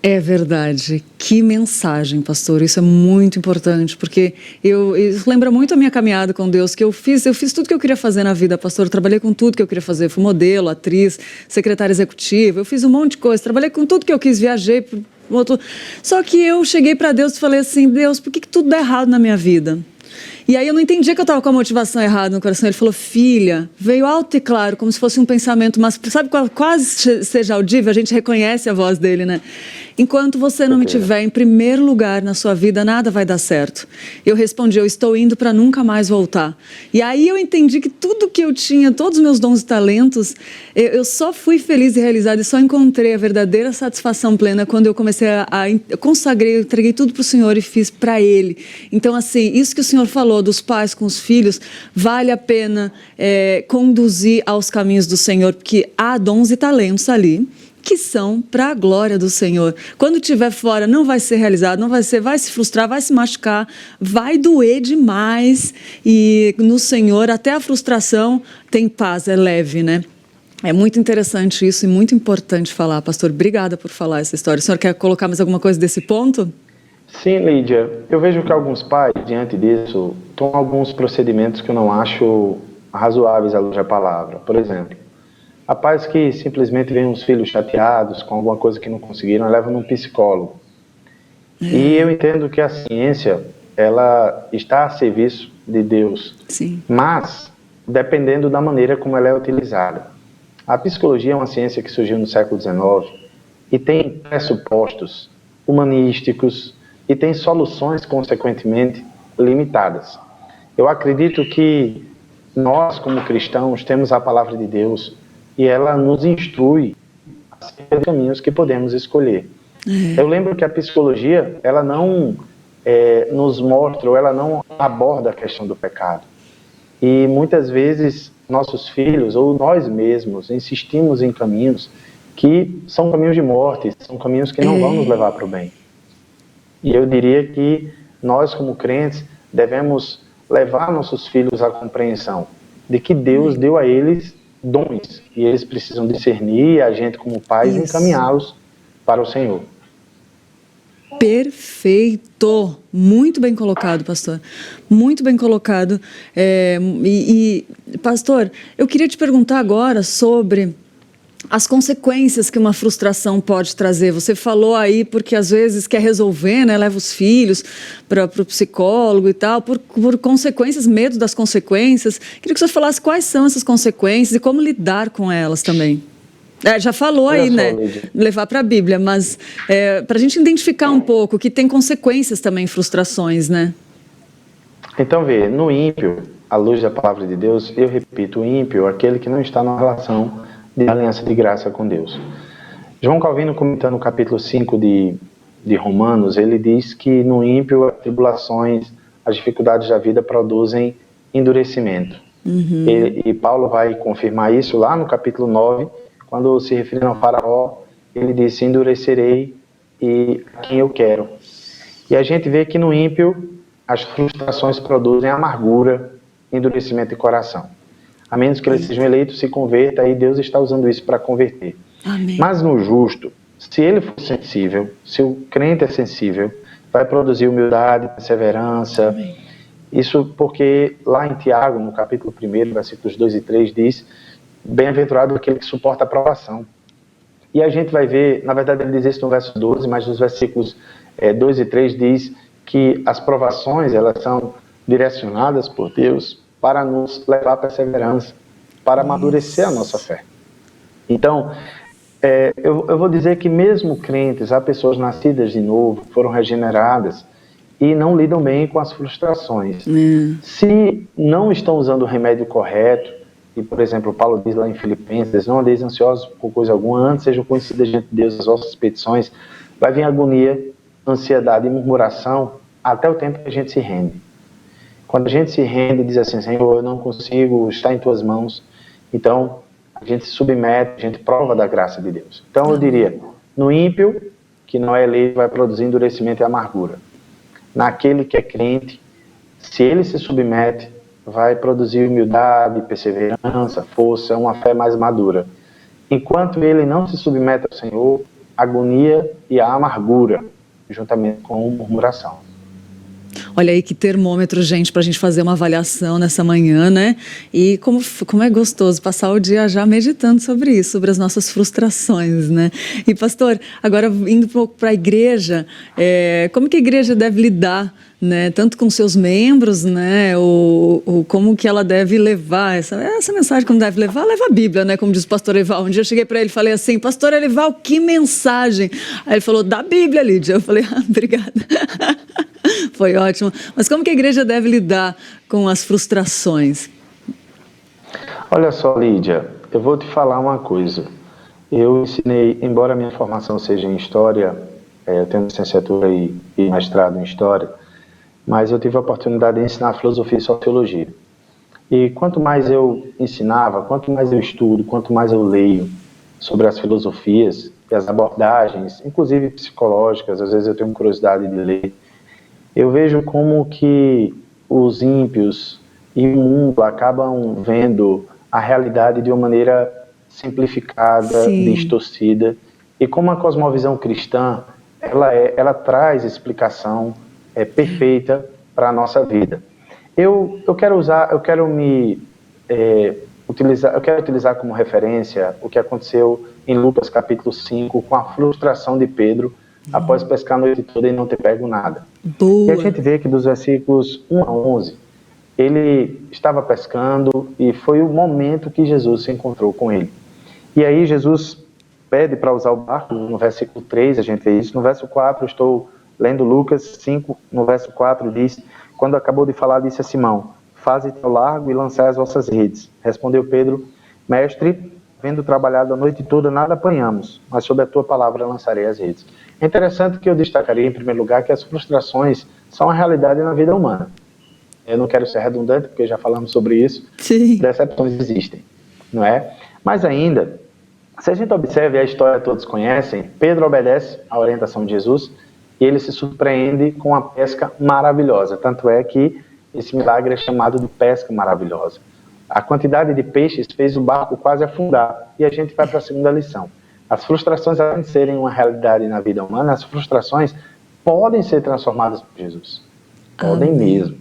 É verdade. Que mensagem, pastor. Isso é muito importante, porque isso lembra muito a minha caminhada com Deus, que eu fiz tudo que eu queria fazer na vida, pastor. Eu trabalhei com tudo que eu queria fazer. Fui modelo, atriz, secretária executiva, eu fiz um monte de coisa, trabalhei com tudo que eu quis, viajei. Só que eu cheguei para Deus e falei assim: Deus, por que tudo dá errado na minha vida? E aí eu não entendia que eu estava com a motivação errada no coração. Ele falou: filha, veio alto e claro, como se fosse um pensamento, mas sabe, quase seja audível, a gente reconhece a voz dele, né? Enquanto você não me tiver em primeiro lugar na sua vida, nada vai dar certo. Eu respondi: eu estou indo para nunca mais voltar. E aí eu entendi que tudo que eu tinha, todos os meus dons e talentos, eu só fui feliz e realizada e só encontrei a verdadeira satisfação plena quando eu comecei eu consagrei, eu entreguei tudo para o Senhor e fiz para Ele. Então, assim, isso que o Senhor falou dos pais com os filhos, vale a pena conduzir aos caminhos do Senhor, porque há dons e talentos ali que são para a glória do Senhor. Quando estiver fora, não vai ser realizado, vai se frustrar, vai se machucar, vai doer demais, e no Senhor até a frustração tem paz, é leve, né? É muito interessante isso e muito importante falar, pastor. Obrigada por falar essa história. O senhor quer colocar mais alguma coisa desse ponto? Sim, Lídia. Eu vejo que alguns pais, diante disso, tomam alguns procedimentos que eu não acho razoáveis à luz da palavra. Por exemplo, há pais que simplesmente veem os filhos chateados com alguma coisa que não conseguiram e levam num psicólogo. E eu entendo que a ciência, ela está a serviço de Deus. Sim. Mas, dependendo da maneira como ela é utilizada. A psicologia é uma ciência que surgiu no século XIX e tem pressupostos humanísticos e tem soluções, consequentemente, limitadas. Eu acredito que nós, como cristãos, temos a palavra de Deus e ela nos instrui acerca dos caminhos que podemos escolher. Eu lembro que a psicologia, ela não nos mostra, ou ela não aborda a questão do pecado. E muitas vezes nossos filhos, ou nós mesmos, insistimos em caminhos que são caminhos de morte, são caminhos que não vão nos levar para o bem. E eu diria que nós, como crentes, devemos levar nossos filhos à compreensão de que Deus deu a eles dons, e eles precisam discernir, e a gente, como pais, encaminhá-los para o Senhor. Perfeito! Muito bem colocado, pastor. Muito bem colocado. Pastor, eu queria te perguntar agora sobre as consequências que uma frustração pode trazer. Você falou aí porque às vezes quer resolver, né? Leva os filhos para o psicólogo e tal, por consequências, medo das consequências. Queria que você falasse quais são essas consequências e como lidar com elas também. Já falou aí, né? Levar para a Bíblia, mas para a gente identificar um pouco que tem consequências também, frustrações, né? Então, vê, no ímpio, à luz da palavra de Deus, eu repito, o ímpio é aquele que não está numa relação de aliança de graça com Deus. João Calvino, comentando no capítulo 5 de Romanos, ele diz que no ímpio as tribulações, as dificuldades da vida produzem endurecimento. E Paulo vai confirmar isso lá no capítulo 9, quando se referindo ao faraó, ele disse, endurecerei a quem eu quero. E a gente vê que no ímpio as frustrações produzem amargura, endurecimento de coração. A menos que ele seja um eleito, se converta, aí Deus está usando isso para converter. Amém. Mas no justo, se ele for sensível, se o crente é sensível, vai produzir humildade, perseverança. Amém. Isso porque lá em Tiago, no capítulo 1, versículos 2 e 3, diz, bem-aventurado aquele que suporta a provação. E a gente vai ver, na verdade ele diz isso no verso 12, mas nos versículos 2 e 3 diz que as provações, elas são direcionadas por Deus para nos levar à perseverança, para amadurecer a nossa fé. Então, eu vou dizer que mesmo crentes, há pessoas nascidas de novo, foram regeneradas e não lidam bem com as frustrações. Se não estão usando o remédio correto, e por exemplo, Paulo diz lá em Filipenses, não andeis ansiosos por coisa alguma, antes sejam conhecidas diante de Deus as vossas petições, vai vir agonia, ansiedade e murmuração até o tempo que a gente se rende. Quando a gente se rende e diz assim, Senhor, eu não consigo, está em tuas mãos, então a gente se submete, a gente prova da graça de Deus. Então eu diria, no ímpio, que não é eleito, vai produzir endurecimento e amargura. Naquele que é crente, se ele se submete, vai produzir humildade, perseverança, força, uma fé mais madura. Enquanto ele não se submete ao Senhor, agonia e a amargura, juntamente com murmuração. Olha aí que termômetro, gente, para a gente fazer uma avaliação nessa manhã, né? E como é gostoso passar o dia já meditando sobre isso, sobre as nossas frustrações, né? E pastor, agora indo um pouco para a igreja, como que a igreja deve lidar, né? Tanto com seus membros, né? Ou como que ela deve levar essa mensagem, como deve levar? Leva a Bíblia, né? Como diz o pastor Eval. Um dia eu cheguei para ele e falei assim, pastor Eval, que mensagem? Aí ele falou, da Bíblia, Lídia. Eu falei, obrigada. Foi ótimo. Mas como que a igreja deve lidar com as frustrações? Olha só, Lídia, eu vou te falar uma coisa. Eu ensinei, embora a minha formação seja em História, eu tenho licenciatura e mestrado em História, mas eu tive a oportunidade de ensinar Filosofia e Sociologia. E quanto mais eu ensinava, quanto mais eu estudo, quanto mais eu leio sobre as filosofias e as abordagens, inclusive psicológicas, às vezes eu tenho curiosidade de ler, eu vejo como que os ímpios e o mundo acabam vendo a realidade de uma maneira simplificada, distorcida, e como a cosmovisão cristã, ela traz explicação perfeita para a nossa vida. Eu quero utilizar como referência o que aconteceu em Lucas capítulo 5 com a frustração de Pedro após pescar a noite toda e não ter pego nada. Boa. E a gente vê que dos versículos 1 a 11, ele estava pescando e foi o momento que Jesus se encontrou com ele. E aí Jesus pede para usar o barco, no versículo 3 a gente vê isso, no verso 4 eu estou lendo Lucas 5, no verso 4 diz, quando acabou de falar, disse a Simão, faze-te ao largo e lançai as vossas redes. Respondeu Pedro, mestre, havendo trabalhado a noite toda, nada apanhamos, mas sob a tua palavra lançarei as redes. É interessante que eu destacaria, em primeiro lugar, que as frustrações são a realidade na vida humana. Eu não quero ser redundante, porque já falamos sobre isso. Sim. Decepções existem, não é? Mas ainda, se a gente observa, e a história todos conhecem, Pedro obedece à orientação de Jesus e ele se surpreende com a pesca maravilhosa. Tanto é que esse milagre é chamado de pesca maravilhosa. A quantidade de peixes fez o barco quase afundar. E a gente vai para a segunda lição. As frustrações, além de serem uma realidade na vida humana, as frustrações podem ser transformadas por Jesus. Podem mesmo.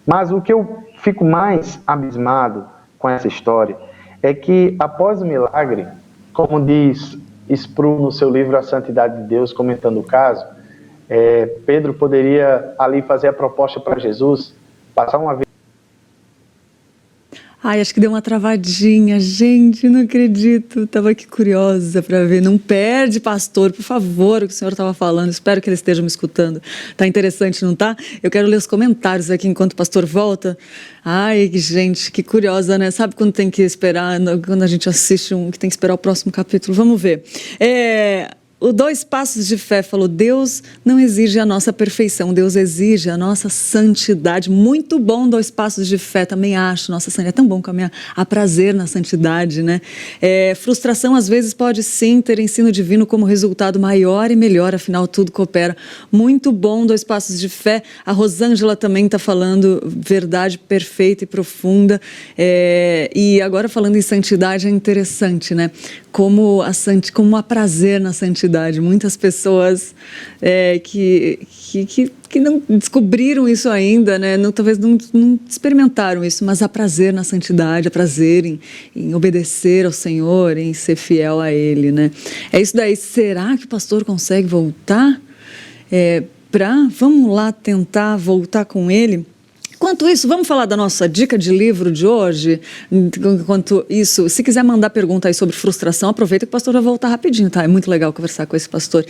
Mas o que eu fico mais abismado com essa história é que, após o milagre, como diz Sproul no seu livro A Santidade de Deus, comentando o caso, Pedro poderia ali fazer a proposta para Jesus, passar uma vez. Ai, acho que deu uma travadinha, gente, não acredito, estava aqui curiosa para ver, não perde, pastor, por favor, o que o senhor estava falando, espero que ele esteja me escutando, tá interessante, não tá? Eu quero ler os comentários aqui enquanto o pastor volta. Ai, gente, que curiosa, né? Sabe quando tem que esperar, quando a gente assiste que tem que esperar o próximo capítulo? Vamos ver. O 2 Passos de Fé falou, Deus não exige a nossa perfeição, Deus exige a nossa santidade. Muito bom 2 Passos de Fé, também acho, nossa santidade, é tão bom caminhar a prazer na santidade, né? Frustração às vezes pode sim ter ensino divino como resultado maior e melhor, afinal tudo coopera. Muito bom 2 Passos de Fé. A Rosângela também está falando verdade perfeita e profunda. E agora falando em santidade é interessante, né? Como a prazer na santidade. Muitas pessoas que não descobriram isso ainda, né? Talvez não experimentaram isso, mas há prazer na santidade, há prazer em obedecer ao Senhor, em ser fiel a Ele, né? É isso daí. Será que o pastor consegue voltar? Vamos lá tentar voltar com ele? Enquanto isso, vamos falar da nossa dica de livro de hoje? Enquanto isso, se quiser mandar pergunta aí sobre frustração, aproveita que o pastor vai voltar rapidinho, tá? É muito legal conversar com esse pastor.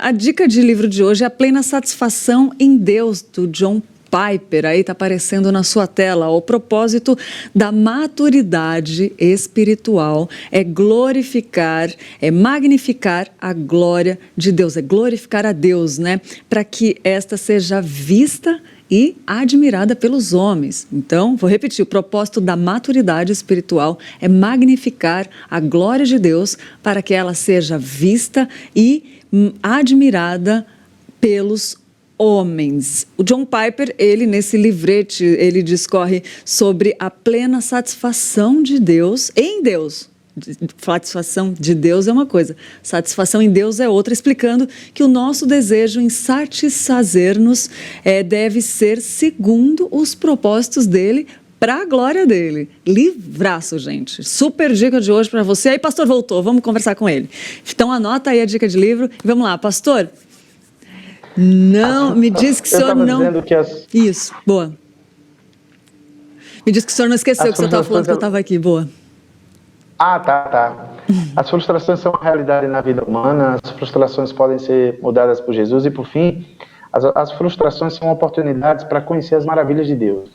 A dica de livro de hoje é A Plena Satisfação em Deus, do John Piper, aí está aparecendo na sua tela. O propósito da maturidade espiritual é glorificar, é magnificar a glória de Deus, é glorificar a Deus, né? Para que esta seja vista e admirada pelos homens. Então, vou repetir, o propósito da maturidade espiritual é magnificar a glória de Deus para que ela seja vista e admirada pelos homens. O John Piper, ele nesse livrete, ele discorre sobre a plena satisfação de Deus em Deus. Satisfação de Deus é uma coisa, satisfação em Deus é outra, explicando que o nosso desejo em satisfazer-nos deve ser segundo os propósitos dele, para a glória dele. Livraço, gente. Super dica de hoje para você. Aí, pastor voltou, vamos conversar com ele. Então, anota aí a dica de livro e vamos lá, pastor. Não, me diz que o senhor não... Isso, boa. Me diz que o senhor não esqueceu que você estava falando que eu estava aqui, boa. Tá. As frustrações são uma realidade na vida humana, as frustrações podem ser mudadas por Jesus e, por fim, as frustrações são oportunidades para conhecer as maravilhas de Deus.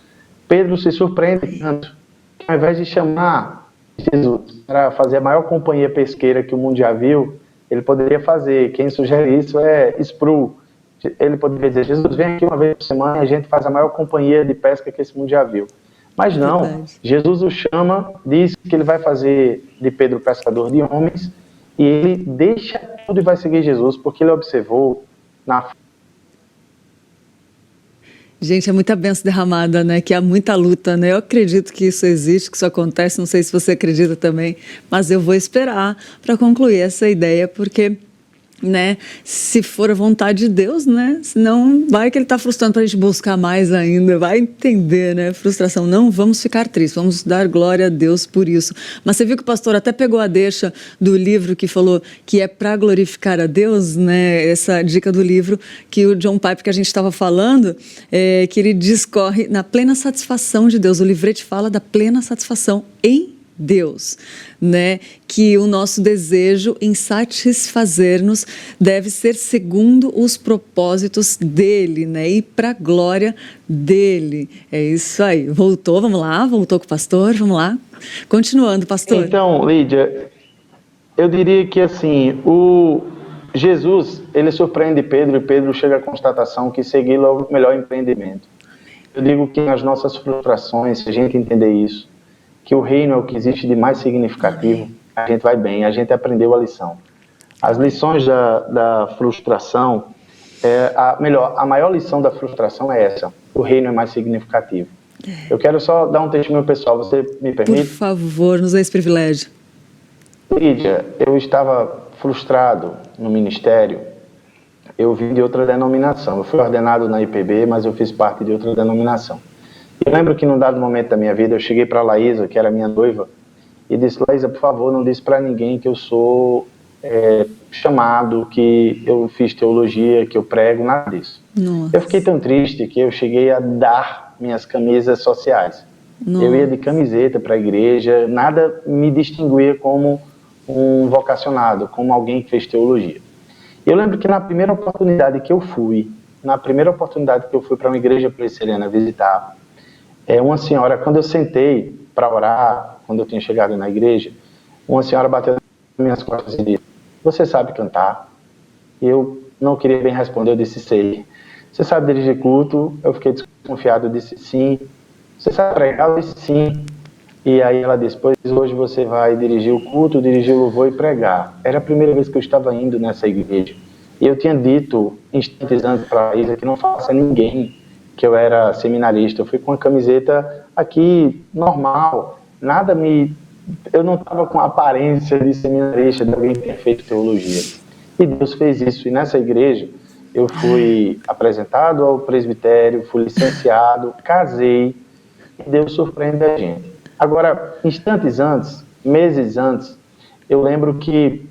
Pedro se surpreende tanto que, ao invés de chamar Jesus para fazer a maior companhia pesqueira que o mundo já viu, ele poderia fazer, quem sugere isso é Sproul. Ele poderia dizer, Jesus, vem aqui uma vez por semana e a gente faz a maior companhia de pesca que esse mundo já viu. Mas não, verdade. Jesus o chama, diz que ele vai fazer de Pedro pescador de homens e ele deixa tudo e vai seguir Jesus, porque ele observou na... Gente, é muita bênção derramada, né? Que há muita luta, né? Eu acredito que isso existe, que isso acontece, não sei se você acredita também, mas eu vou esperar para concluir essa ideia, porque... né? Se for a vontade de Deus, né? Senão vai que ele está frustrando para a gente buscar mais ainda, vai entender, né? Frustração, não vamos ficar tristes, vamos dar glória a Deus por isso. Mas você viu que o pastor até pegou a deixa do livro que falou que é para glorificar a Deus, né? Essa dica do livro que o John Piper, que a gente estava falando, que ele discorre na plena satisfação de Deus. O livrete fala da plena satisfação em Deus, né? Que o nosso desejo em satisfazer-nos deve ser segundo os propósitos dele, né? E para a glória dele. É isso aí. Voltou, vamos lá, voltou com o pastor, vamos lá. Continuando, pastor. Então, Lídia, eu diria que assim, Jesus, ele surpreende Pedro e Pedro chega à constatação que segui-lo é o melhor empreendimento. Eu digo que nas nossas frustrações, se a gente entender isso, que o reino é o que existe de mais significativo, a gente vai bem, a gente aprendeu a lição. As lições da frustração, a maior lição da frustração é essa, o reino é mais significativo. Eu quero só dar um testemunho pessoal, você me permite? Por favor, nos dê esse privilégio. Lídia, eu estava frustrado no ministério, eu vim de outra denominação, eu fui ordenado na IPB, mas eu fiz parte de outra denominação. Eu lembro que num dado momento da minha vida, eu cheguei para a Laísa, que era minha noiva, e disse: Laísa, por favor, não diz para ninguém que eu sou chamado, que eu fiz teologia, que eu prego, nada disso. Nossa. Eu fiquei tão triste que eu cheguei a dar minhas camisas sociais. Nossa. Eu ia de camiseta para a igreja, nada me distinguia como um vocacionado, como alguém que fez teologia. Eu lembro que na primeira oportunidade que eu fui para uma igreja presbiteriana visitar, uma senhora, quando eu sentei para orar, quando eu tinha chegado na igreja, uma senhora bateu nas minhas costas e disse: você sabe cantar? Eu não queria bem responder, eu disse: sei. Você sabe dirigir culto? Eu fiquei desconfiado, eu disse: sim. Você sabe pregar? Eu disse: sim. E aí ela disse: pois hoje você vai dirigir o culto, dirigir o louvor e pregar. Era a primeira vez que eu estava indo nessa igreja. E eu tinha dito instantes antes para a Isa que não falasse a ninguém que eu era seminarista. Eu fui com uma camiseta aqui, normal, eu não estava com a aparência de seminarista, de alguém que tinha feito teologia. E Deus fez isso. E nessa igreja, eu fui apresentado ao presbitério, fui licenciado, casei, e Deus surpreende a gente. Agora, instantes antes, meses antes, eu lembro que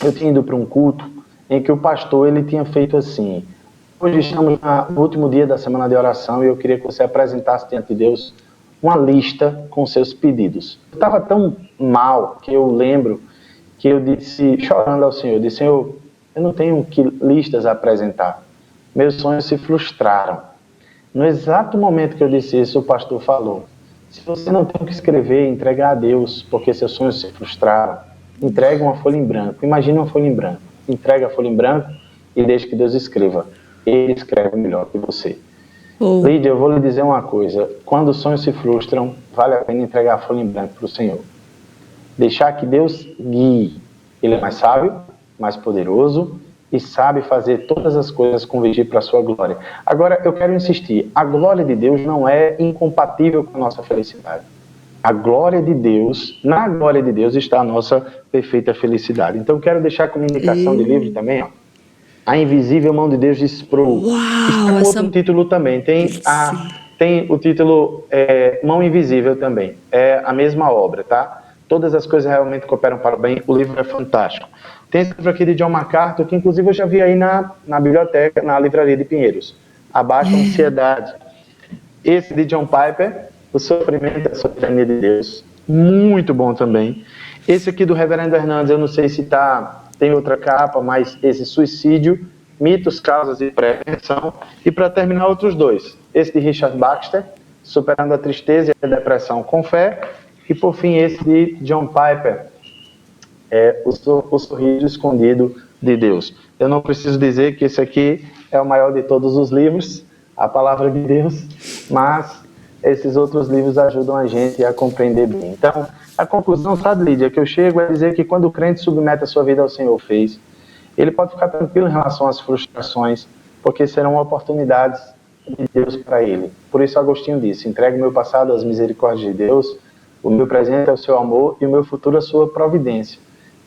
eu tinha ido para um culto em que o pastor ele tinha feito assim: hoje estamos no último dia da semana de oração e eu queria que você apresentasse diante de Deus uma lista com seus pedidos. Eu estava tão mal que eu lembro que eu disse, chorando ao Senhor, eu disse: Senhor, eu não tenho listas a apresentar. Meus sonhos se frustraram. No exato momento que eu disse isso, o pastor falou: se você não tem o que escrever, entregar a Deus, porque seus sonhos se frustraram, entregue uma folha em branco. Imagine uma folha em branco. Entregue a folha em branco e deixe que Deus escreva. Ele escreve melhor que você. Lídia, eu vou lhe dizer uma coisa: quando os sonhos se frustram, vale a pena entregar a folha em branco para o Senhor. Deixar que Deus guie. Ele é mais sábio, mais poderoso e sabe fazer todas as coisas convergir para a sua glória. Agora, eu quero insistir: a glória de Deus não é incompatível com a nossa felicidade. A glória de Deus, na glória de Deus está a nossa perfeita felicidade. Então, quero deixar como indicação de livro também, ó, A Invisível Mão de Deus Desprou. Está com outro título também. Tem o título Mão Invisível também. É a mesma obra, tá? Todas as coisas realmente cooperam para o bem. O livro é fantástico. Tem esse livro aqui de John MacArthur, que inclusive eu já vi aí na biblioteca, na livraria de Pinheiros. Abaixa a Ansiedade. Esse de John Piper, O Sofrimento e a Soberania de Deus. Muito bom também. Esse aqui do Reverendo Hernandes, eu não sei se tem outra capa, mas esse Suicídio, Mitos, Causas e Prevenção. E para terminar, outros dois. Esse de Richard Baxter, Superando a Tristeza e a Depressão com Fé. E por fim, esse de John Piper, O Sorriso Escondido de Deus. Eu não preciso dizer que esse aqui é o maior de todos os livros, a Palavra de Deus, mas esses outros livros ajudam a gente a compreender bem. Então, a conclusão, sabe, Lídia, que eu chego a dizer que quando o crente submete a sua vida ao Senhor fez, ele pode ficar tranquilo em relação às frustrações, porque serão oportunidades de Deus para ele. Por isso Agostinho disse: entregue o meu passado às misericórdias de Deus, o meu presente é o seu amor e o meu futuro a sua providência.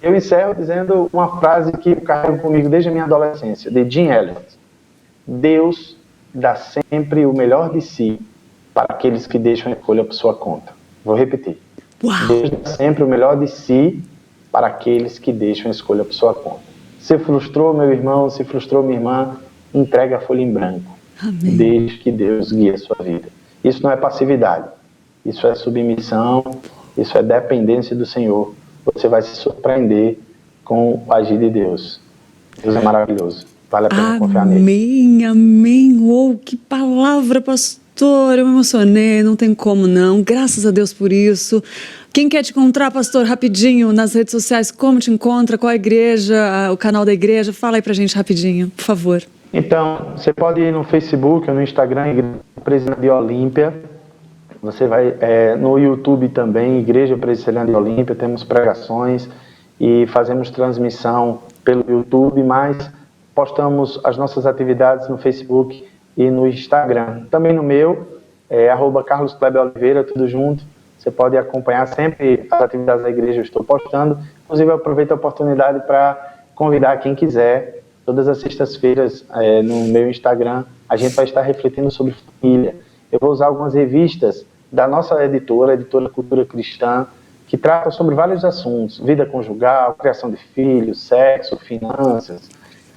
Eu encerro dizendo uma frase que eu carrego comigo desde a minha adolescência, de Jim Elliot: Deus dá sempre o melhor de si para aqueles que deixam a escolha por sua conta. Vou repetir. Uau. Deus dá sempre o melhor de si para aqueles que deixam a escolha por sua conta. Se frustrou, meu irmão, se frustrou, minha irmã, entregue a folha em branco. Amém. Deixe que Deus guie a sua vida. Isso não é passividade. Isso é submissão Isso é dependência do Senhor. Você vai se surpreender com o agir de Deus. Deus é maravilhoso. Vale a pena confiar nele. Amém, amém. Oh, que palavra, pastor. Eu me emocionei, não tem como não. Graças a Deus por isso. Quem quer te encontrar, pastor, rapidinho, nas redes sociais, como te encontra, qual a igreja, o canal da igreja? Fala aí pra gente rapidinho, por favor. Então, você pode ir no Facebook ou no Instagram, Igreja Presbiteriana de Olímpia. Você vai no YouTube também, Igreja Presbiteriana de Olímpia, temos pregações e fazemos transmissão pelo YouTube, mas postamos as nossas atividades no Facebook e no Instagram. Também no meu, @CarlosKleberOliveira, tudo junto. Você pode acompanhar sempre as atividades da igreja, eu estou postando. Inclusive, eu aproveito a oportunidade para convidar quem quiser. Todas as sextas-feiras, no meu Instagram, a gente vai estar refletindo sobre família. Eu vou usar algumas revistas da nossa editora, Editora Cultura Cristã, que trata sobre vários assuntos: vida conjugal, criação de filhos, sexo, finanças,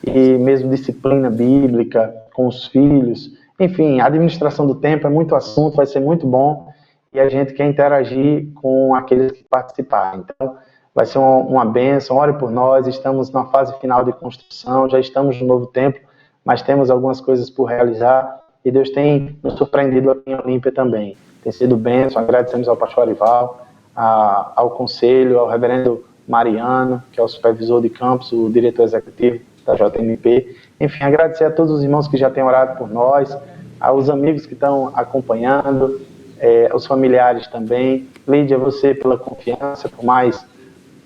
e mesmo disciplina bíblica com os filhos. Enfim, a administração do tempo é muito assunto, vai ser muito bom, e a gente quer interagir com aqueles que participarem. Então, vai ser uma bênção. Ore por nós, estamos na fase final de construção, já estamos no novo tempo, mas temos algumas coisas por realizar, e Deus tem nos surpreendido aqui em Olímpia também. Tem sido bênção. Agradecemos ao pastor Arival, ao conselho, ao reverendo Mariano, que é o supervisor de campus, o diretor executivo da JMP. Enfim, agradecer a todos os irmãos que já têm orado por nós, aos amigos que estão acompanhando, aos familiares também. Lídia, você pela confiança, por mais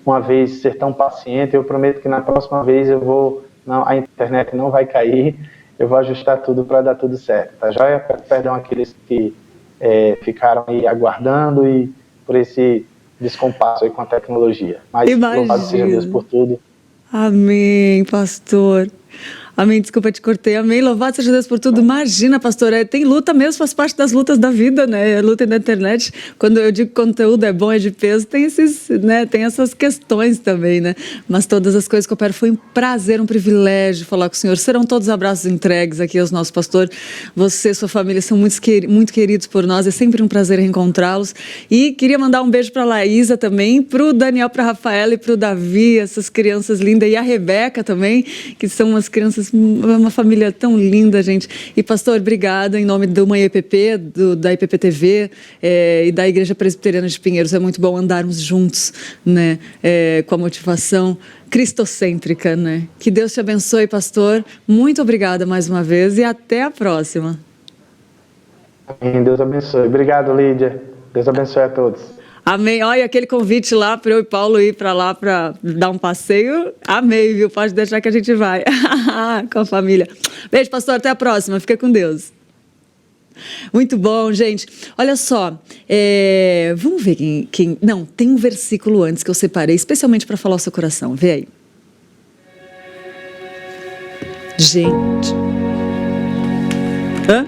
uma vez ser tão paciente. Eu prometo que na próxima vez a internet não vai cair, eu vou ajustar tudo para dar tudo certo, tá joia? Perdão aqueles que ficaram aí aguardando e por esse descompasso aí com a tecnologia. Mas louvado seja Deus por tudo. Amém, pastor. Amém, desculpa, te cortei. Amém, louvado seja Deus por tudo. Imagina, pastor, tem luta mesmo, faz parte das lutas da vida, né? A luta na internet, quando eu digo que conteúdo é bom, é de peso, tem tem essas questões também, né? Mas todas as coisas que operam, foi um prazer, um privilégio falar com o senhor. Serão todos abraços entregues aqui aos nossos pastores. Você e sua família são muito queridos por nós, é sempre um prazer reencontrá-los. E queria mandar um beijo para a Laísa também, para o Daniel, para a Rafaela e para o Davi, essas crianças lindas, e a Rebeca também, que são umas crianças, uma família tão linda, gente. E pastor, obrigada em nome do Mãe EPP, da IPP TV e da Igreja Presbiteriana de Pinheiros. É muito bom andarmos juntos, né? Com a motivação cristocêntrica, né? Que Deus te abençoe, pastor. Muito obrigada mais uma vez e até a próxima. Amém. Deus abençoe. Obrigado, Lídia. Deus abençoe a todos. Amém. Olha, aquele convite lá para eu e Paulo ir para lá para dar um passeio. Amei, viu? Pode deixar que a gente vai. Com a família. Beijo, pastor. Até a próxima. Fica com Deus. Muito bom, gente. Olha só. Vamos ver quem... Não, tem um versículo antes que eu separei especialmente para falar ao seu coração. Vê aí. Gente. Hã?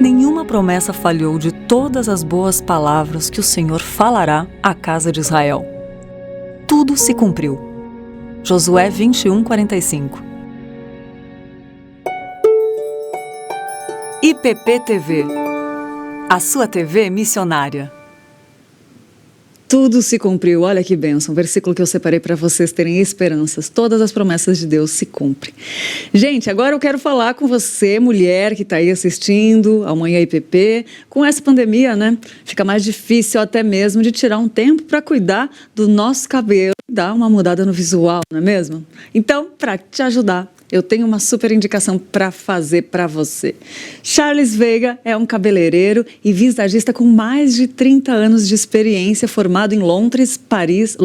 Nenhuma promessa falhou de todas as boas palavras que o Senhor falará à casa de Israel. Tudo se cumpriu. Josué 21:45. IPP TV, a sua TV missionária. Tudo se cumpriu, olha que bênção, versículo que eu separei para vocês terem esperanças, todas as promessas de Deus se cumprem. Gente, agora eu quero falar com você, mulher que está aí assistindo ao Manhã IPP, com essa pandemia, né? Fica mais difícil até mesmo de tirar um tempo para cuidar do nosso cabelo, dar uma mudada no visual, não é mesmo? Então, para te ajudar, eu tenho uma super indicação para fazer para você. Charles Veiga é um cabeleireiro e visagista com mais de 30 anos de experiência, formado em Londres, Paris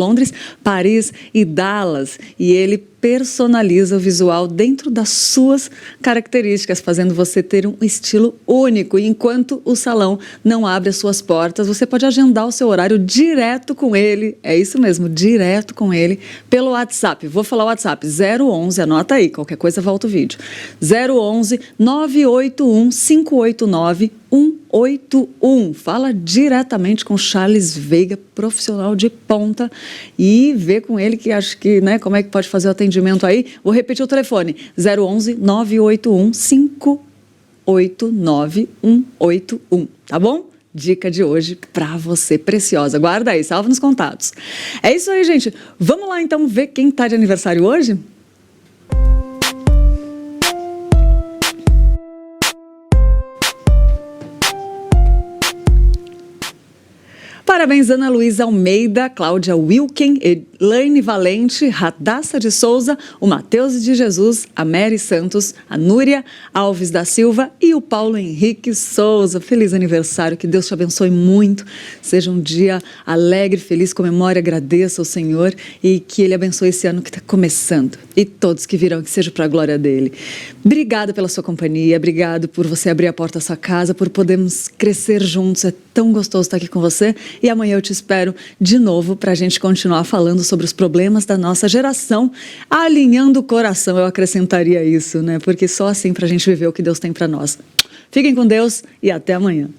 e Dallas. E ele personaliza o visual dentro das suas características, fazendo você ter um estilo único. E enquanto o salão não abre as suas portas, você pode agendar o seu horário direto com ele. É isso mesmo, direto com ele, pelo WhatsApp. Vou falar o WhatsApp, 011, anota aí, qualquer coisa volta o vídeo. 011 981 589 1 181. Fala diretamente com Charles Veiga, profissional de ponta, e vê com ele que acho que, né, como é que pode fazer o atendimento aí. Vou repetir o telefone: 011 981 589 181, tá bom? Dica de hoje para você, preciosa. Guarda aí, salva nos contatos. É isso aí, gente. Vamos lá então ver quem está de aniversário hoje? Parabéns, Ana Luísa Almeida, Cláudia Wilken, Elaine Valente, Radassa de Souza, o Matheus de Jesus, a Mary Santos, a Núria Alves da Silva e o Paulo Henrique Souza. Feliz aniversário, que Deus te abençoe muito. Seja um dia alegre, feliz, comemore, agradeça ao Senhor e que Ele abençoe esse ano que está começando. E todos que virão, que seja para a glória dEle. Obrigada pela sua companhia, obrigado por você abrir a porta da sua casa, por podermos crescer juntos. É tão gostoso estar aqui com você. E amanhã eu te espero de novo para a gente continuar falando sobre os problemas da nossa geração, alinhando o coração, eu acrescentaria isso, né? Porque só assim para a gente viver o que Deus tem para nós. Fiquem com Deus e até amanhã.